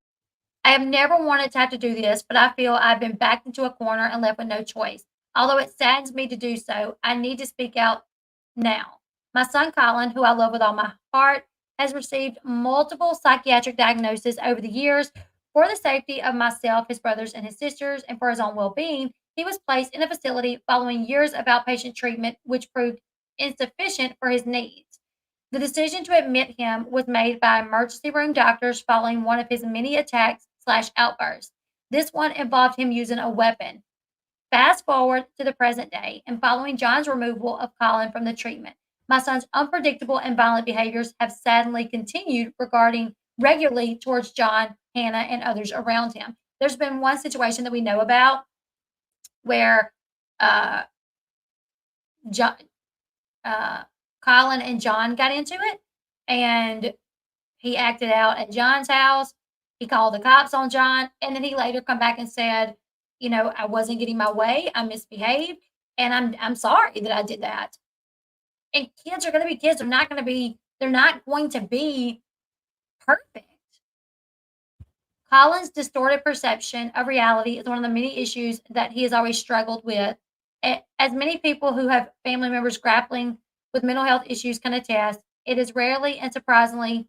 I have never wanted to have to do this, but I feel I've been backed into a corner and left with no choice. Although it saddens me to do so, I need to speak out now. My son Colin, who I love with all my heart, has received multiple psychiatric diagnoses over the years. For the safety of myself, his brothers, and his sisters, and for his own well being, he was placed in a facility following years of outpatient treatment, which proved insufficient for his needs. The decision to admit him was made by emergency room doctors following one of his many attacks/outbursts. This one involved him using a weapon. Fast forward to the present day, and following John's removal of Colin from the treatment, my son's unpredictable and violent behaviors have sadly continued regarding regularly towards John, Hannah, and others around him. There's been one situation that we know about where Colin and John got into it, and he acted out at John's house. He called the cops on John, and then he later come back and said, I wasn't getting my way. I misbehaved, and I'm sorry that I did that. And kids are going to be kids. They're not going to be perfect. Colin's distorted perception of reality is one of the many issues that he has always struggled with. As many people who have family members grappling with mental health issues can attest, it is rarely and sadly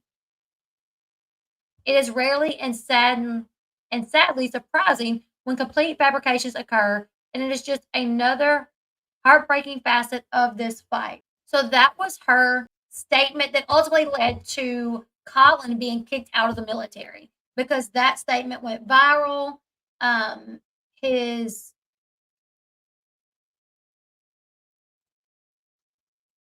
surprising when complete fabrications occur, and it is just another heartbreaking facet of this fight. So that was her statement that ultimately led to Colin being kicked out of the military, because that statement went viral.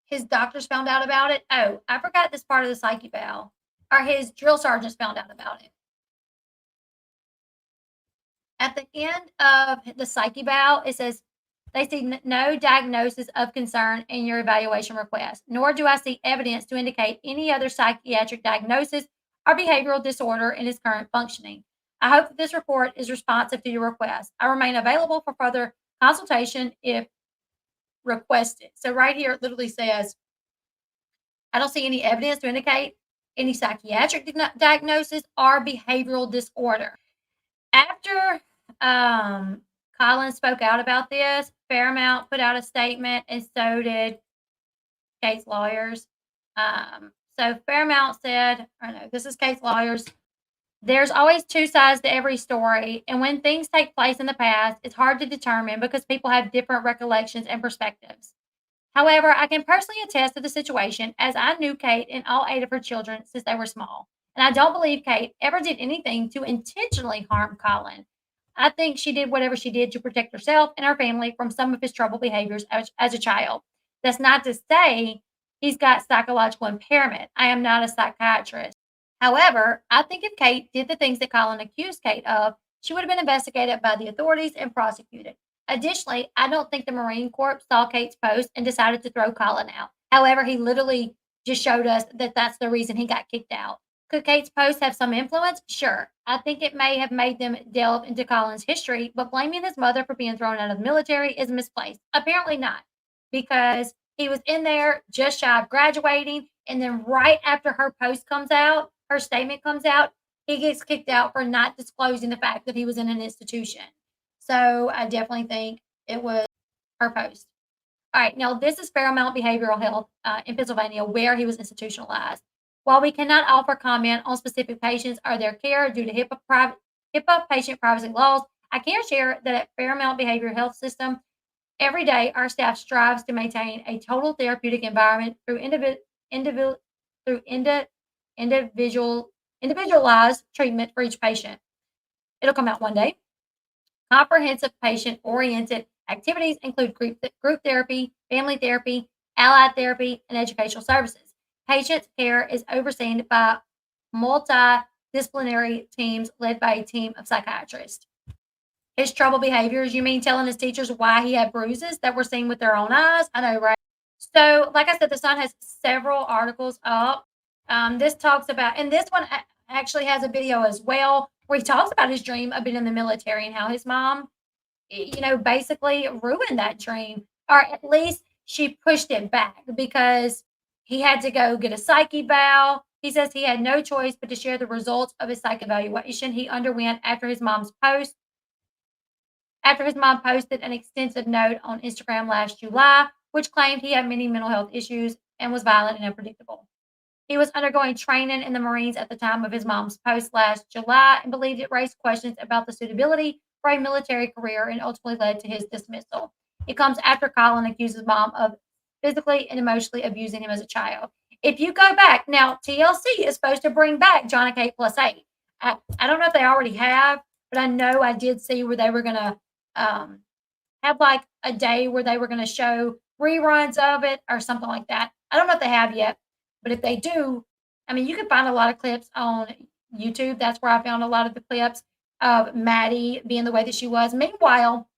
His doctors found out about it. Oh, I forgot this part of the psyche eval. Or his drill sergeants found out about it. At the end of the psyche eval, it says, they see no diagnosis of concern in your evaluation request, nor do I see evidence to indicate any other psychiatric diagnosis or behavioral disorder in his current functioning. I hope that this report is responsive to your request. I remain available for further consultation if requested. So right here, it literally says, I don't see any evidence to indicate any psychiatric diagnosis or behavioral disorder. After Colin spoke out about this, Paramount put out a statement, and so did Kate's lawyers. So Paramount said, this is Kate's lawyers. There's always two sides to every story, and when things take place in the past, it's hard to determine because people have different recollections and perspectives. However, I can personally attest to the situation, as I knew Kate and all 8 of her children since they were small, and I don't believe Kate ever did anything to intentionally harm Colin. I think she did whatever she did to protect herself and her family from some of his troubled behaviors as a child. That's not to say he's got psychological impairment. I am not a psychiatrist. However, I think if Kate did the things that Colin accused Kate of, she would have been investigated by the authorities and prosecuted. Additionally, I don't think the Marine Corps saw Kate's post and decided to throw Colin out. However, he literally just showed us that that's the reason he got kicked out. Could Kate's post have some influence? Sure. I think it may have made them delve into Colin's history, but blaming his mother for being thrown out of the military is misplaced. Apparently not, because he was in there just shy of graduating, and then right after her post comes out, her statement comes out, he gets kicked out for not disclosing the fact that he was in an institution. So I definitely think it was her post. All right, now this is Fairmount Behavioral Health in Pennsylvania, where he was institutionalized. While we cannot offer comment on specific patients or their care due to HIPAA patient privacy laws, I can share that at Fairmount Behavioral Health System, every day our staff strives to maintain a total therapeutic environment through individualized treatment for each patient. It'll come out one day. Comprehensive patient-oriented activities include group therapy, family therapy, allied therapy, and educational services. Patient care is overseen by multidisciplinary teams led by a team of psychiatrists. His troubled behaviors, you mean telling his teachers why he had bruises that were seen with their own eyes? I know, right? So, like I said, the Sun has several articles up This talks about, and this one actually has a video as well where he talks about his dream of being in the military and how his mom, basically ruined that dream, or at least she pushed it back because he had to go get a psych eval. He says he had no choice but to share the results of his psych evaluation he underwent after his mom posted an extensive note on Instagram last July, which claimed he had many mental health issues and was violent and unpredictable. He was undergoing training in the Marines at the time of his mom's post last July and believed it raised questions about the suitability for a military career and ultimately led to his dismissal. It comes after Colin accused his mom of physically and emotionally abusing him as a child. If you go back, now TLC is supposed to bring back Jon Kate Plus 8. I don't know if they already have, but I know I did see where they were going to have like a day where they were going to show reruns of it or something like that. I don't know if they have yet, but if they do, I mean, you can find a lot of clips on YouTube. That's where I found a lot of the clips of Maddie being the way that she was. Meanwhile,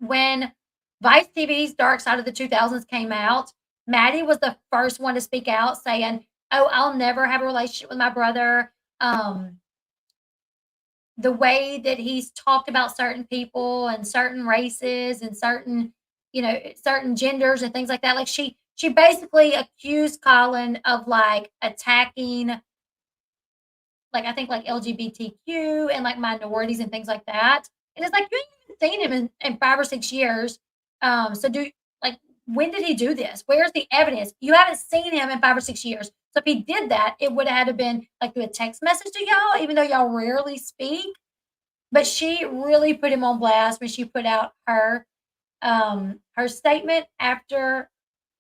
when Vice TV's Dark Side of the 2000s came out, Maddie was the first one to speak out saying, "Oh, I'll never have a relationship with my brother." The way that he's talked about certain people and certain races and certain, certain genders and things like that. Like she basically accused Colin of like attacking, like I think like LGBTQ and like minorities and things like that. And it's like you ain't even seen him in 5 or 6 years. So when did he do this? Where's the evidence? You haven't seen him in 5 or 6 years. So if he did that, it would have had to been like through a text message to y'all, even though y'all rarely speak. But she really put him on blast when she put out her statement after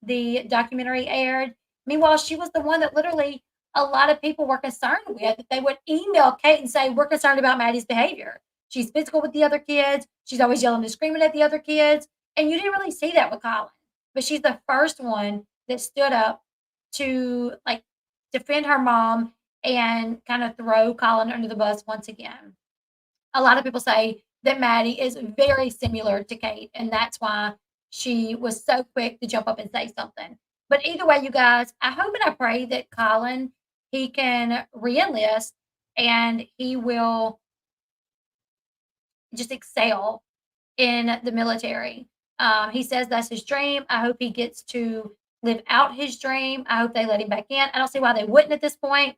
the documentary aired. Meanwhile, she was the one that literally a lot of people were concerned with, that they would email Kate and say, "We're concerned about Maddie's behavior. She's physical with the other kids. She's always yelling and screaming at the other kids." And you didn't really see that with Colin. But she's the first one that stood up to like defend her mom and kind of throw Colin under the bus once again. A lot of people say that Maddie is very similar to Kate, and that's why she was so quick to jump up and say something. But either way, you guys, I hope and I pray that Colin, he can re-enlist and he will just excel in the military. He says that's his dream. I hope he gets to live out his dream. I hope they let him back in. I don't see why they wouldn't at this point.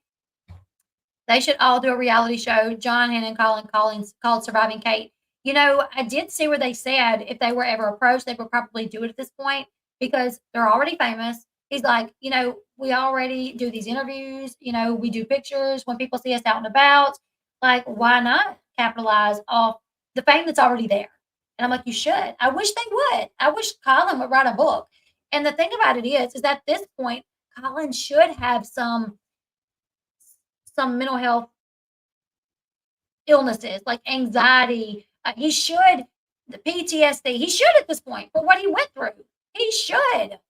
They should all do a reality show. Jon, Hannah, and Collins called Surviving Kate. I did see where they said if they were ever approached, they would probably do it at this point because they're already famous. He's like, we already do these interviews. We do pictures when people see us out and about. Like, why not capitalize off the fame that's already there? And I'm like, you should. I wish they would. I wish Colin would write a book. And the thing about it is that at this point, Colin should have some mental health illnesses like anxiety. He should, the PTSD, he should at this point for what he went through. He should.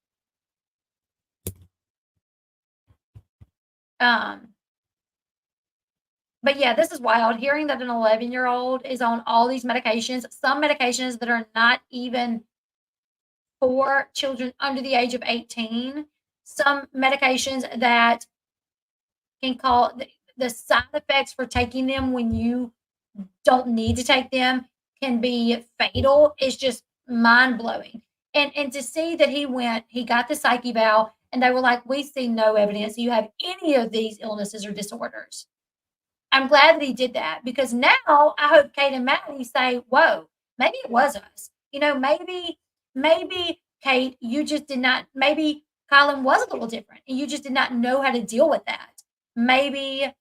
But yeah, this is wild. Hearing that an 11-year-old is on all these medications, some medications that are not even for children under the age of 18, some medications that can cause the side effects for taking them when you don't need to take them can be fatal. It's just mind-blowing. And to see that he got the psych eval and they were like, "We see no evidence you have any of these illnesses or disorders." I'm glad that he did that because now I hope Kate and Maddie say, "Whoa, maybe it was us." Maybe Kate, you just did not, maybe Colin was a little different and you just did not know how to deal with that. Maybe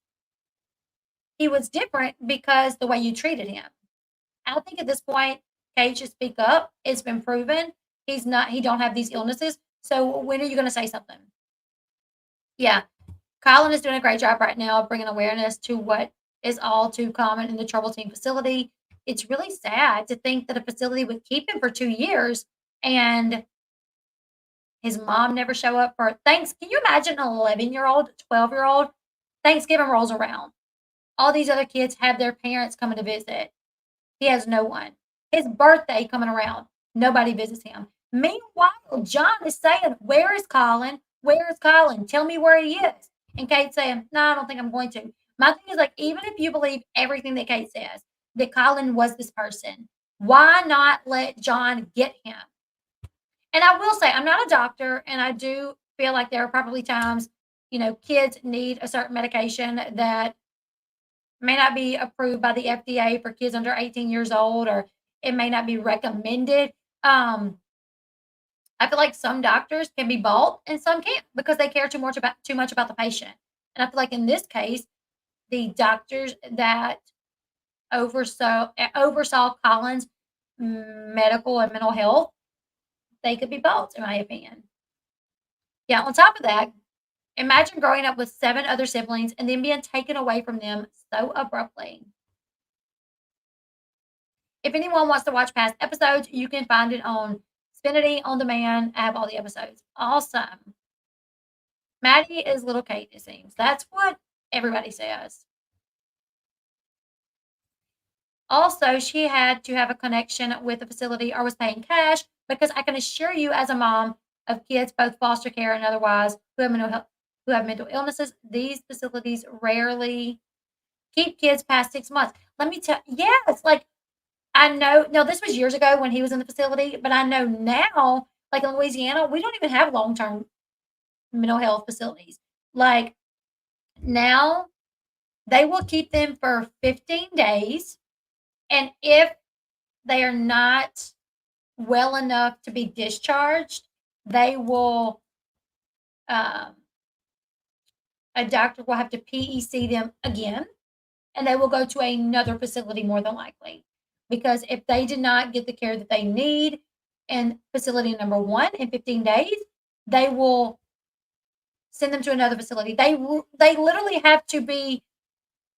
he was different because the way you treated him. I think at this point, Kate should speak up. It's been proven he don't have these illnesses. So when are you going to say something? Yeah. Colin is doing a great job right now of bringing awareness to what is all too common in the Trouble Team facility. It's really sad to think that a facility would keep him for 2 years and his mom never show up for Thanksgiving. Can you imagine an 11-year-old, 12-year-old? Thanksgiving rolls around. All these other kids have their parents coming to visit. He has no one. His birthday coming around. Nobody visits him. Meanwhile, Jon is saying, "Where is Colin? Where is Colin? Tell me where he is." And Kate's saying, no, I don't think I'm going to. My thing is, like, even if you believe everything that Kate says, that Colin was this person, why not let Jon get him? And I will say, I'm not a doctor, and I do feel like there are probably times, kids need a certain medication that may not be approved by the FDA for kids under 18 years old, or it may not be recommended. I feel like some doctors can be bought and some can't because they care too much about the patient. And I feel like in this case, the doctors that oversaw Colin's medical and mental health, they could be bought, in my opinion. Yeah, on top of that, imagine growing up with 7 other siblings and then being taken away from them so abruptly. If anyone wants to watch past episodes, you can find it on Xfinity On Demand. I have all the episodes. Awesome. Maddie is little Kate, it seems. That's what everybody says. Also, she had to have a connection with the facility or was paying cash, because I can assure you, as a mom of kids, both foster care and otherwise, who have mental illnesses, these facilities rarely keep kids past 6 months. Let me tell you, it's like, I know, no, this was years ago when he was in the facility, but I know now, like in Louisiana, we don't even have long-term mental health facilities. Like, now they will keep them for 15 days. And if they are not well enough to be discharged, they will, a doctor will have to PEC them again, and they will go to another facility more than likely. Because if they did not get the care that they need in facility number 1 in 15 days, they will send them to another facility. They literally have to be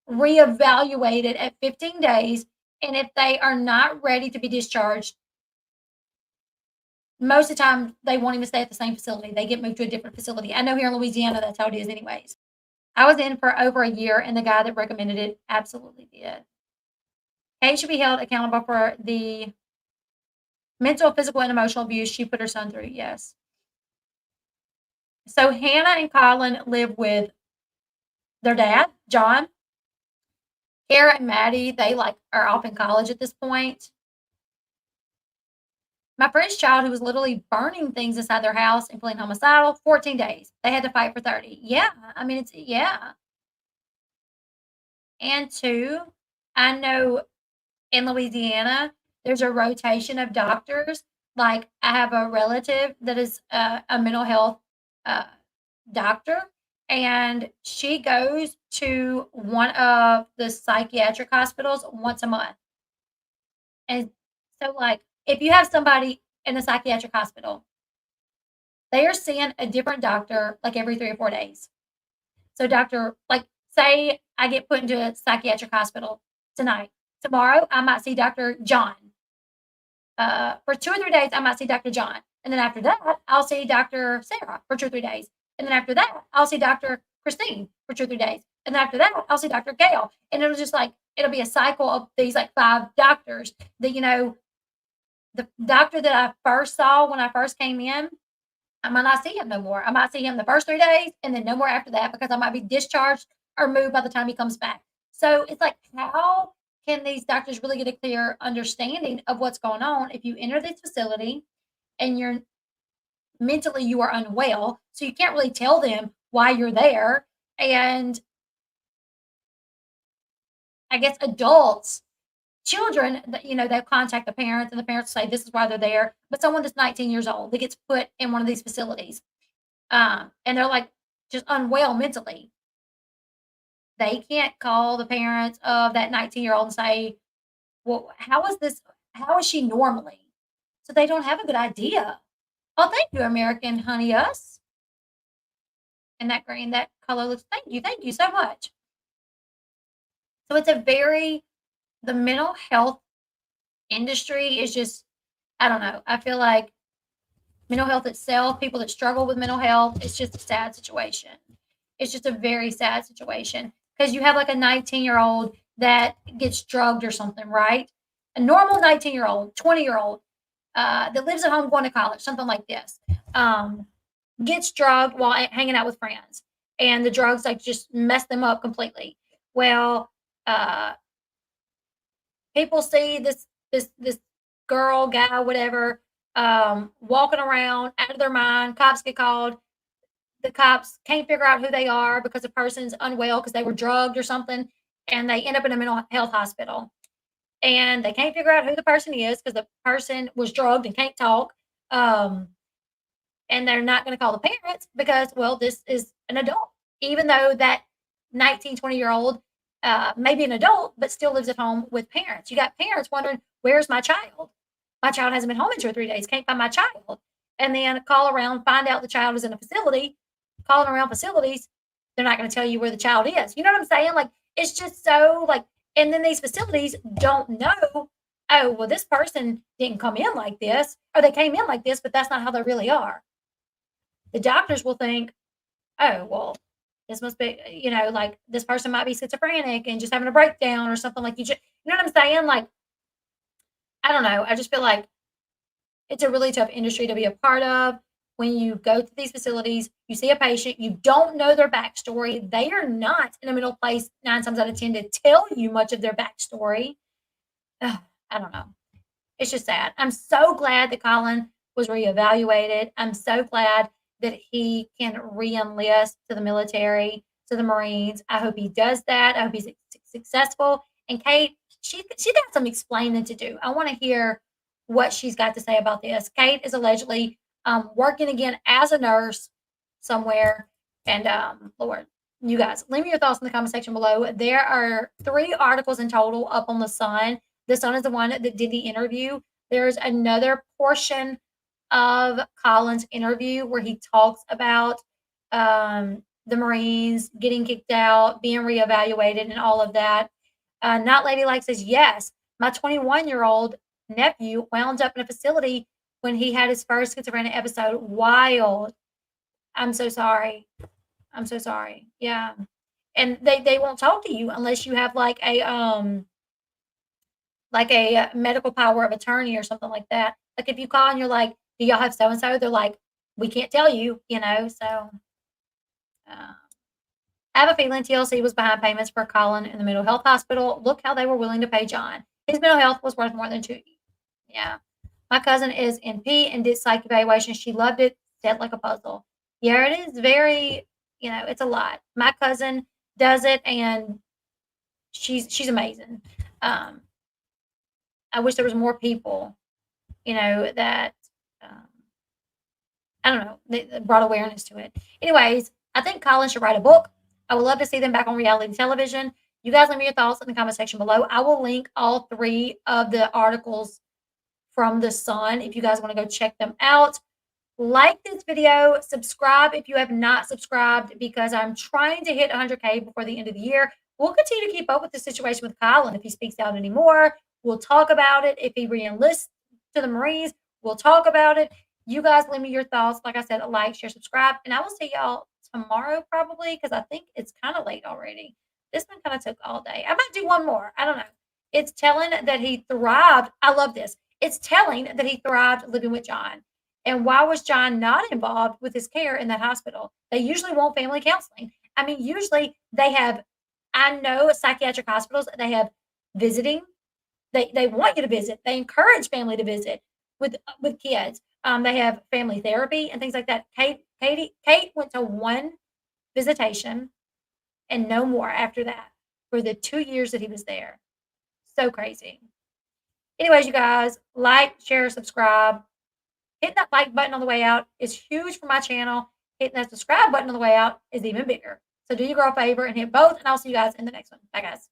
reevaluated at 15 days. And if they are not ready to be discharged, most of the time they won't even stay at the same facility. They get moved to a different facility. I know here in Louisiana, that's how it is anyways. I was in for over a year, and the guy that recommended it absolutely did. Kate should be held accountable for the mental, physical, and emotional abuse she put her son through. Yes. So Hannah and Colin live with their dad, Jon. Kara and Maddie, they are off in college at this point. My friend's child, who was literally burning things inside their house and feeling homicidal, 14 days. They had to fight for 30. Yeah, I mean, yeah. And 2, I know in Louisiana, there's a rotation of doctors. Like, I have a relative that is a mental health doctor, and she goes to one of the psychiatric hospitals once a month. And so, if you have somebody in a psychiatric hospital, they are seeing a different doctor every 3 or 4 days. So say I get put into a psychiatric hospital tonight. Tomorrow, I might see Dr. Jon. For 2 or 3 days, I might see Dr. Jon. And then after that, I'll see Dr. Sarah for 2 or 3 days. And then after that, I'll see Dr. Christine for 2 or 3 days. And then after that, I'll see Dr. Gail. And it'll just it'll be a cycle of these 5 doctors that, the doctor that I first saw when I first came in, I might not see him no more. I might see him the first 3 days and then no more after that, because I might be discharged or moved by the time he comes back. So it's how can these doctors really get a clear understanding of what's going on if you enter this facility and you're mentally you are unwell, so you can't really tell them why you're there. And I guess adults, children, they'll contact the parents, and the parents say this is why they're there. But someone that's 19 years old that gets put in one of these facilities, and they're just unwell mentally, they can't call the parents of that 19-year-old and say, well, how is she normally? So they don't have a good idea. Oh, thank you, American Honey Us. And that green, that color looks, thank you so much. So it's the mental health industry is just, I don't know. I feel like mental health itself, people that struggle with mental health, it's just a sad situation. It's just a very sad situation, because you have a 19-year-old that gets drugged or something, right? A normal 19-year-old, 20-year-old that lives at home going to college, something like this, gets drugged while hanging out with friends. and the drugs like just messed them up completely. Well, people see this girl, guy, whatever, walking around out of their mind. Cops get called. The cops can't figure out who they are because the person's unwell because they were drugged or something, and they end up in a mental health hospital. And they can't figure out who the person is because the person was drugged and can't talk. And they're not going to call the parents because, well, this is an adult, even though that 19, 20-year-old may be an adult, but still lives at home with parents. You got parents wondering, where's my child? My child hasn't been home in 2 or 3 days. Can't find my child. And then call around, find out the child is in a facility. Calling around facilities, they're not going to tell you where the child is. You know what I'm saying? Like, it's just so like, and then these facilities don't know, oh, well, this person didn't come in like this, or they came in like this, but that's not how they really are. The doctors will think, oh, well, this must be, you know, like this person might be schizophrenic and just having a breakdown or something like you know what I'm saying? Like, I don't know. I just feel like it's a really tough industry to be a part of. When you go to these facilities, you see a patient, you don't know their backstory. They are not in a mental place 9 times out of 10 to tell you much of their backstory. Ugh, I don't know. It's just sad. I'm so glad that Colin was reevaluated. I'm so glad that he can re-enlist to the military, to the Marines. I hope he does that. I hope he's successful. And Kate, she got some explaining to do. I want to hear what she's got to say about this. Kate is allegedly working again as a nurse somewhere. And Lord, you guys, leave me your thoughts in the comment section below. There are 3 articles in total up on The Sun. The Sun is the one that did the interview. There's another portion of Colin's interview where he talks about the Marines getting kicked out, being reevaluated, and all of that. Not Ladylike says, yes, my 21-year-old nephew wound up in a facility when he had his first schizophrenic episode. Wild. I'm so sorry. I'm so sorry. Yeah. And they won't talk to you unless you have like a medical power of attorney or something like that. Like if you call and you're like, do y'all have so and so? They're like, we can't tell you, you know. So I have a feeling TLC was behind payments for Colin in the mental health hospital. Look how they were willing to pay Jon. His mental health was worth more than 2. Yeah. My cousin is in P and did psych evaluation. She loved it. Set like a puzzle. Yeah, it is very, you know, it's a lot. My cousin does it, and she's amazing. I wish there was more people, you know, that I don't know, that brought awareness to it. Anyways, I think Colin should write a book. I would love to see them back on reality television. You guys leave me your thoughts in the comment section below. I will link all 3 of the articles from The Sun if you guys want to go check them out. Like this video, subscribe if you have not subscribed, because I'm trying to hit 100K before the end of the year. We'll continue to keep up with the situation with Colin. If he speaks out anymore, we'll talk about it. If he re-enlists to the Marines, we'll talk about it. You guys leave me your thoughts. Like I said, like, share, subscribe, and I will see y'all tomorrow probably, because I think it's kind of late already. This one kind of took all day. I might do one more. I don't know. It's telling that he thrived. I love this. It's telling that he thrived living with Jon. And why was Jon not involved with his care in that hospital? They usually want family counseling. I mean, usually they have, I know psychiatric hospitals, they have visiting. They want you to visit. They encourage family to visit with kids. They have family therapy and things like that. Kate went to 1 visitation and no more after that for the 2 years that he was there. So crazy. Anyways, you guys, like, share, subscribe. Hitting that like button on the way out is huge for my channel. Hitting that subscribe button on the way out is even bigger. So do your girl a favor and hit both, and I'll see you guys in the next one. Bye, guys.